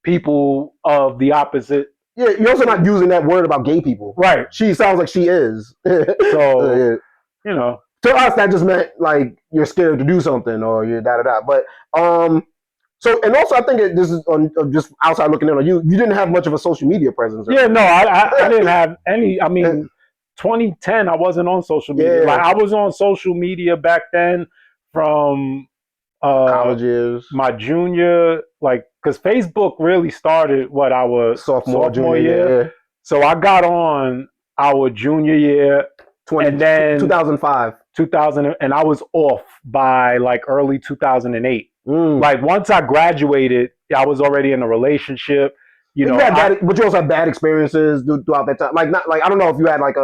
people of the opposite. Yeah, you're also not using that word about gay people. Right. She sounds like she is. So, to us, that just meant like you're scared to do something or you're da-da-da. But, so, and also I think this is on just outside looking in on you. You didn't have much of a social media presence. Yeah, no, I didn't have any. I mean, 2010, I wasn't on social media. Yeah. Like, I was on social media back then from college years, my junior, like, because Facebook really started our sophomore year. Yeah. So I got on our junior year, and then 2005, and I was off by like early 2008. Like, once I graduated, I was already in a relationship. But you also had bad experiences throughout that time. Like, not like, I don't know if you had like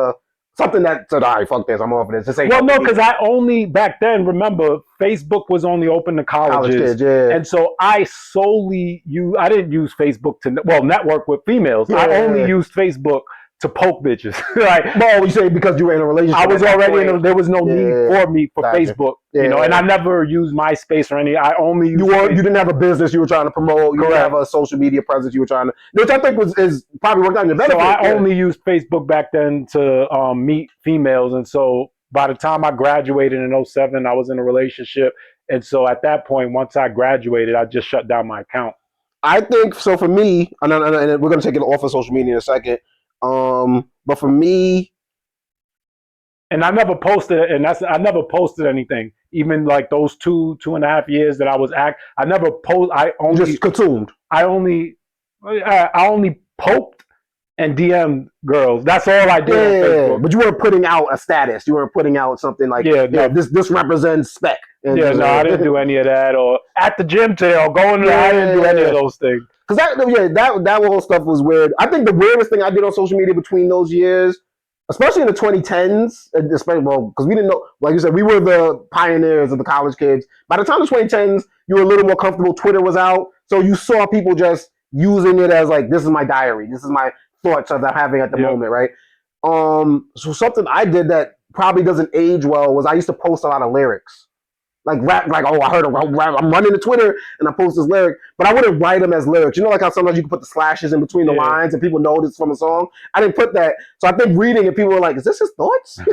something that said, all right, fuck this, I'm off of this. Well, no, because I only back then, remember, Facebook was only open to colleges. College kids, yeah. And so I solely I didn't use Facebook to network with females. Yeah. I only used Facebook to poke bitches. Like, well, you say because you were in a relationship. I was already there was no need for me for Facebook, and I never used MySpace or any. I only used you didn't have a business you were trying to promote. You didn't have a social media presence you were trying to, which I think is probably worked out in your benefit. So I only used Facebook back then to meet females, and so by the time I graduated in 2007, I was in a relationship, and so at that point, once I graduated, I just shut down my account. I think so. For me, and we're going to take it off of social media in a second. But for me, and I never posted, I never posted anything. Even like those 2.5 years that I was I never post. I only just consumed. I only poked and DM'd girls. That's all I did on Facebook. But you weren't putting out a status. You weren't putting out something like, this represents spec. And I didn't do any of that. Or at the gym today, or going to. I didn't do any of those things. Because that whole stuff was weird. I think the weirdest thing I did on social media between those years, especially in the 2010s, especially because we didn't know, like you said, we were the pioneers of the college kids. By the time of the 2010s, you were a little more comfortable. Twitter was out, so you saw people just using it as like, this is my diary, this is my thoughts that I'm having at the moment, right? So something I did that probably doesn't age well was I used to post a lot of lyrics. Like rap, like, I heard a rap. I'm running to Twitter and I post this lyric, but I wouldn't write them as lyrics. You know, like how sometimes you can put the slashes in between the lines and people know this from a song. I didn't put that, so I think reading it, people were like, "Is this his thoughts? Is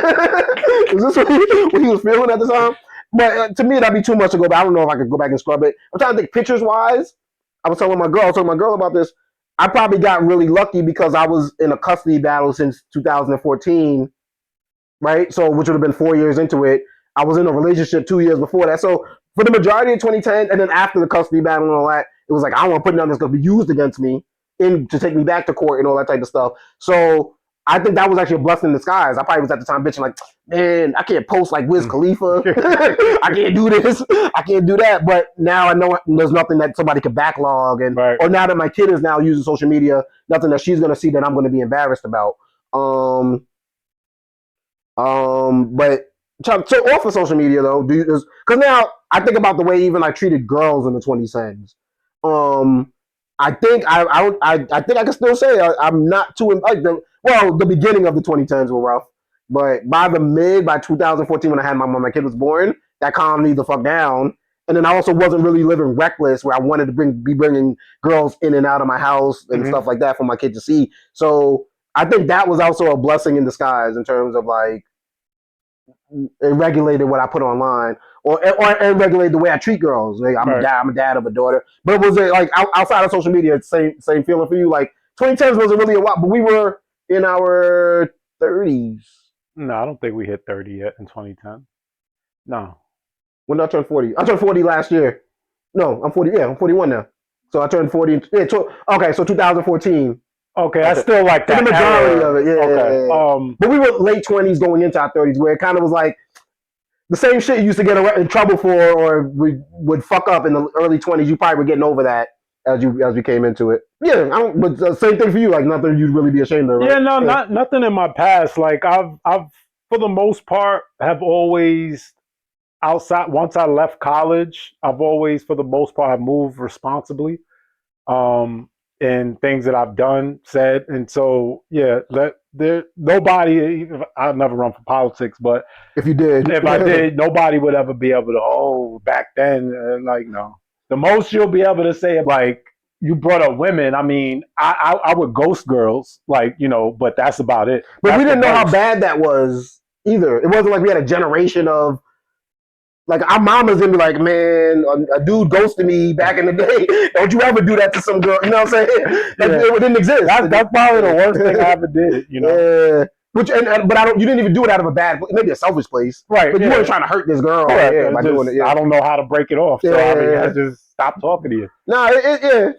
this what he was feeling at the time?" But to me, that'd be too much to go back. I don't know if I could go back and scrub it. I'm trying to think pictures wise. I was talking to my girl about this. I probably got really lucky because I was in a custody battle since 2014, right? So which would have been 4 years into it. I was in a relationship 2 years before that. So for the majority of 2010, and then after the custody battle and all that, it was like, I don't want to put nothing that's going to be used against me to take me back to court and all that type of stuff. So I think that was actually a blessing in disguise. I probably was at the time bitching like, man, I can't post like Wiz Khalifa. I can't do this. I can't do that. But now I know there's nothing that somebody could backlog. Or now that my kid is now using social media, nothing that she's going to see that I'm going to be embarrassed about. But so off of social media though, because now I think about the way even I treated girls in the 2010s. I think I think I can still say I'm not too like the beginning of the 2010s were rough, but by 2014 when I had my kid was born, that calmed me the fuck down, And then I also wasn't really living reckless where I wanted to be bringing girls in and out of my house and stuff like that for my kid to see. So I think that was also a blessing in disguise in terms of like it regulated what I put online or it regulated the way I treat girls. Like, I'm a dad of a daughter. But was it like outside of social media, same feeling for you? Like 2010s wasn't really a lot, but we were in our 30s. No, I don't think we hit 30 yet in 2010. No. When did I turn 40? I turned 40 last year. No, I'm 40. Yeah, I'm 41 now. So I turned 40. Okay, so 2014. Okay, that's still like that. The majority era. of it, yeah. Okay. But we were late 20s going into our 30s, where it kind of was like the same shit you used to get in trouble for, or we would fuck up in the early 20s. You probably were getting over that as we came into it. Yeah, but same thing for you. Like nothing you'd really be ashamed of. Right? Yeah, no, nothing in my past. Like I've for the most part have always outside. Once I left college, I've always for the most part have moved responsibly. In things that I've done, said, and so yeah, nobody. I'll never run for politics, but if you did, if I did, nobody would ever be able to. Oh, back then, like no. The most you'll be able to say, like you brought up women. I mean, I would ghost girls, like but that's about it. But that's we didn't know how bad that was either. It wasn't like we had a generation of. Like our mamas gonna be like, man, a dude ghosted me back in the day. Don't you ever do that to some girl? You know what I'm saying? Like, it didn't exist. That's probably the worst thing I ever did. Yeah. But you didn't even do it out of a bad, maybe a selfish place, right? But you weren't trying to hurt this girl, by doing it. Yeah. I don't know how to break it off, so I mean, I just stop talking to you. No,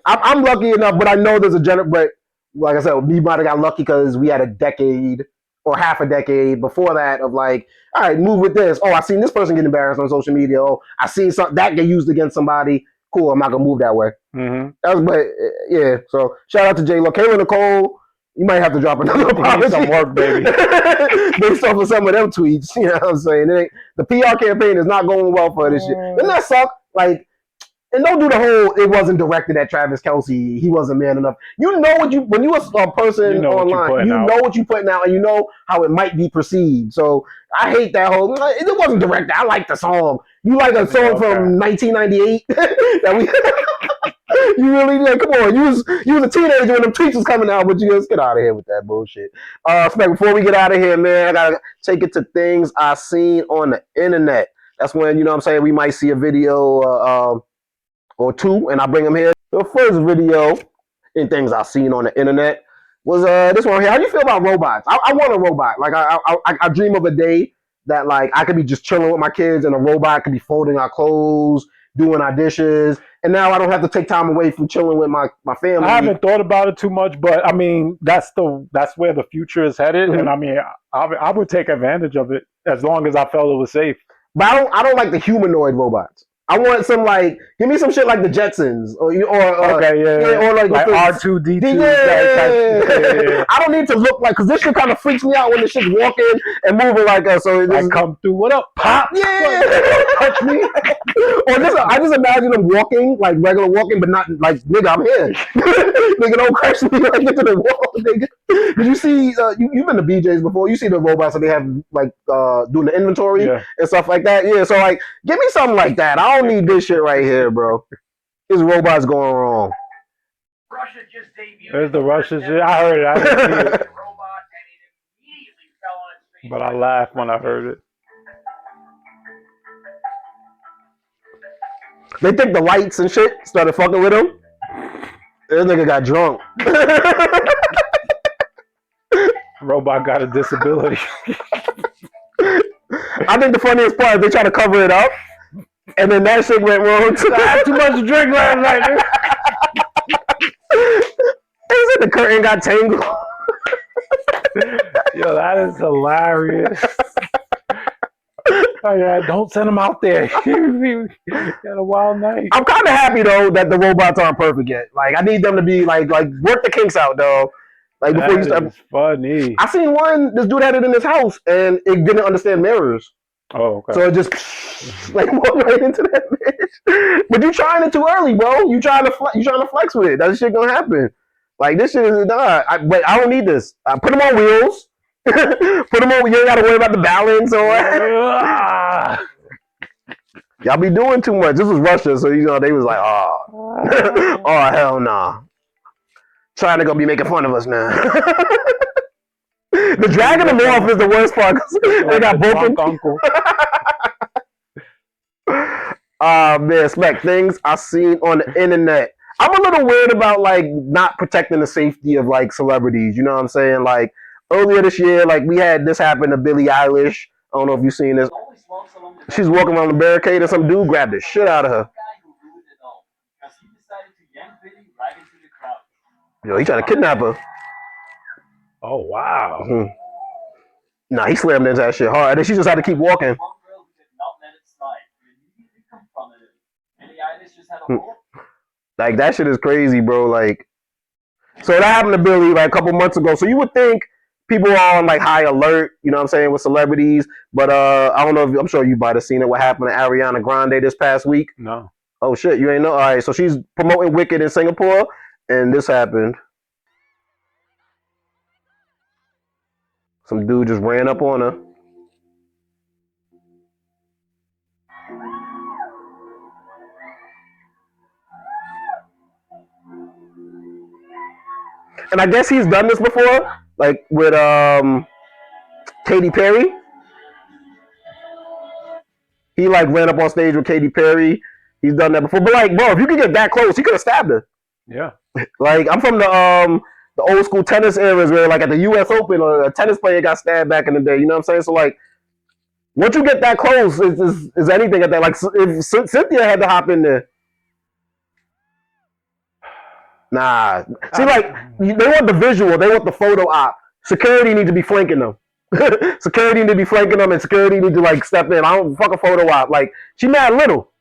I'm lucky enough, but I know there's but like I said, we might have got lucky because we had a decade or half a decade before that of like, all right, move with this. Oh, I seen this person get embarrassed on social media. Oh, I seen that get used against somebody. Cool, I'm not gonna move that way. But yeah. So shout out to J-Lo, Kayla Nicole. You might have to drop another apology. Some work, baby. Based off of some of them tweets, you know what I'm saying? The PR campaign is not going well for this shit. Doesn't that suck? Like. And don't do the whole, it wasn't directed at Travis Kelce. He wasn't man enough. You know when you a person online, you know what you're putting out and you know how it might be perceived. So I hate that whole, it wasn't directed. I like the song. You like a song from 1998 that we, you really, like, come on. You was a teenager when them tweets was coming out, but you just get out of here with that bullshit. Smack, before we get out of here, man, I gotta take it to things I seen on the internet. That's when, you know what I'm saying, we might see a video, or two, and I bring them here. The first video in things I've seen on the internet was this one here. How do you feel about robots? I want a robot. Like I dream of a day that like I could be just chilling with my kids and a robot could be folding our clothes, doing our dishes, and now I don't have to take time away from chilling with my family. I haven't thought about it too much, but I mean that's where the future is headed, and I mean I would take advantage of it as long as I felt it was safe. But I don't like the humanoid robots. I want some give me some shit like the Jetsons or like R2D2. Yeah. I don't need to look like, because this shit kind of freaks me out when the shit's walking and moving like us. So I come through, what up, pop? Yeah, touch me. I just imagine them walking like regular walking, but not like nigga, I'm here. Nigga, don't crush me like into the wall. Nigga. Did you see? You've been to BJ's before. You see the robots that they have like doing the inventory and stuff like that. Yeah, so like, give me something like that. I don't need this shit right here, bro. This robot's going wrong. Russia just debuted. There's the Russia shit. I heard it. I didn't see it. But I laughed when I heard it. They think the lights and shit started fucking with him. This nigga got drunk. Robot got a disability. I think the funniest part is they try to cover it up, and then that shit went wrong too. I had too much to drink last night. They said the curtain got tangled. Yo, that is hilarious. Oh yeah, don't send him out there. He had a wild night. I'm kind of happy though that the robots aren't perfect yet. Like I need them to be like work the kinks out though. Like before you start. Funny. I seen this dude had it in his house and it didn't understand mirrors. Oh, okay. So it just like walked right into that bitch. But you trying it too early, bro. You trying to flex with it. That shit gonna happen. Like this shit is not. But I don't need this. I put them on wheels. Put them on. You ain't gotta worry about the balance or. Y'all be doing too much. This was Russia, so they was like, oh, oh hell nah. China gonna be making fun of us now. The dragging them off is the worst part because they got broken. Uncle. Man, Spec, things I seen on the internet. I'm a little weird about like not protecting the safety of like celebrities. You know what I'm saying? Like earlier this year, like we had this happen to Billie Eilish. I don't know if you've seen this. She's walking around the barricade and some dude grabbed the shit out of her. Yo, he trying to kidnap her. Oh wow. Mm-hmm. Nah, he slammed into that shit hard, and then she just had to keep walking. Like that shit is crazy, bro. Like, so that happened to Billy like a couple months ago. So you would think people are on like high alert, you know what I'm saying, with celebrities. But I don't know if I'm sure you might have seen it. What happened to Ariana Grande this past week? No. Oh shit, you ain't know? All right, so she's promoting Wicked in Singapore, and this happened. Some dude just ran up on her. And I guess he's done this before, like with Katy Perry. He like ran up on stage with Katy Perry. He's done that before. But like, bro, if you could get that close, he could have stabbed her. Yeah. Like, I'm from the old school tennis eras where like at the US Open, a tennis player got stabbed back in the day. You know what I'm saying? So like, once you get that close, is anything at that? Like, if Cynthia had to hop in there. Nah. See, like, they want the visual. They want the photo op. Security need to be flanking them. Security need to be flanking them, and security need to, like, step in. I don't fuck a photo op. Like, she mad little.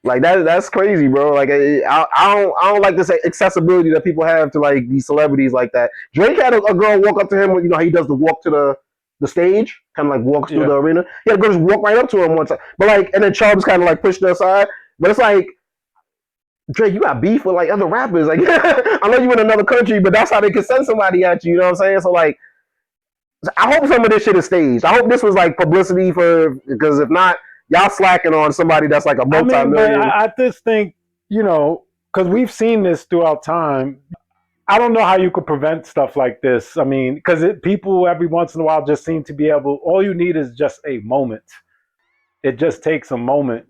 Like, that's crazy, bro. Like, I don't like this accessibility that people have to, like, these celebrities like that. Drake had a girl walk up to him when, you know, he does the walk to the stage, kind of, like, walks through the arena. He had a girl just walk right up to him one time. But, like, and then Chubbs kind of, like, pushed her aside. But it's like, Drake, you got beef with like other rappers. Like, I know you in another country, but that's how they can send somebody at you. You know what I'm saying? So like, I hope some of this shit is staged. I hope this was like publicity because if not, y'all slacking on somebody that's like a multi-million. I just think, you know, because we've seen this throughout time. I don't know how you could prevent stuff like this. I mean, because people every once in a while just seem to be able. All you need is just a moment. It just takes a moment.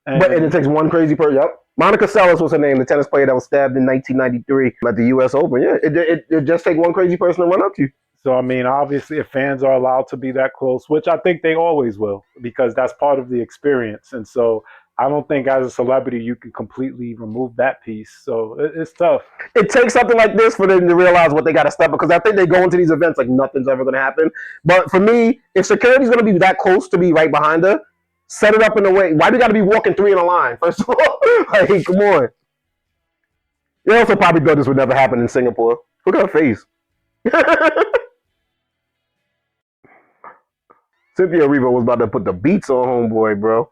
And it takes one crazy person. Yep. Monica Seles was her name, the tennis player that was stabbed in 1993 at the U.S. Open. Yeah, it just take one crazy person to run up to you. So, I mean, obviously, if fans are allowed to be that close, which I think they always will, because that's part of the experience. And so I don't think as a celebrity you can completely remove that piece. So it's tough. It takes something like this for them to realize what they got to step up, because I think they go into these events like nothing's ever going to happen. But for me, if security's going to be that close to be right behind her, set it up in a way. Why do you got to be walking three in a line? First of all, like, come on. They also probably thought this would never happen in Singapore. Look at her face. Cynthia Erivo was about to put the beats on homeboy, bro.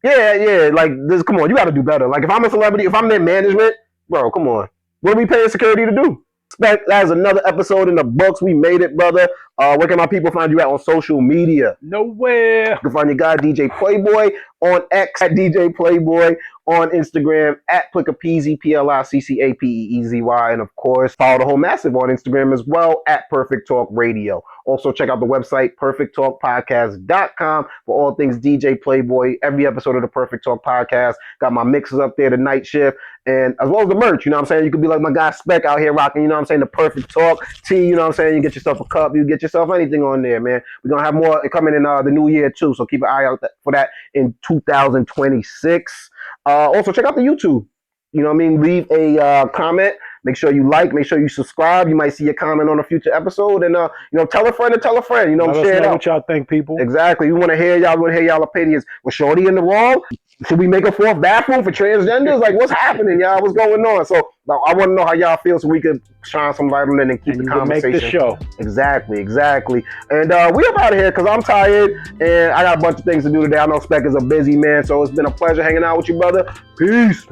Yeah. Like this. Come on, you got to do better. Like if I'm a celebrity, if I'm in management, bro, come on. What are we paying security to do? That is another episode in the books. We made it, brother. Where can my people find you at on social media? Nowhere. You can find your guy DJ Playboy on X at DJ Playboy, on Instagram at Plickapeezy, PLICCAPEEZY, and of course follow the whole massive on Instagram as well at Perfect Talk Radio. Also check out the website perfecttalkpodcast.com for all things DJ Playboy. Every episode of the Perfect Talk Podcast. Got my mixes up there, the night shift, and as well as the merch. You know what I'm saying? You could be like my guy Spec out here rocking, you know what I'm saying, the Perfect Talk tea, you know what I'm saying? You get yourself a cup, you get yourself anything on there, man. We're going to have more coming in the new year too, so keep an eye out for that in 2026. Also, check out the YouTube. You know what I mean? Leave a comment. Make sure you like. Make sure you subscribe. You might see a comment on a future episode. And, you know, tell a friend to tell a friend. You know, share it out. What y'all think, people. Exactly. We want to hear y'all. We want to hear y'all opinions. Was Shorty in the wrong? Should we make a fourth bathroom for transgenders? Like, what's happening, y'all? What's going on? So, I want to know how y'all feel so we could shine some light on it and keep the conversation. Make the show. Exactly. And we up out of here because I'm tired and I got a bunch of things to do today. I know Spec is a busy man, so it's been a pleasure hanging out with you, brother. Peace.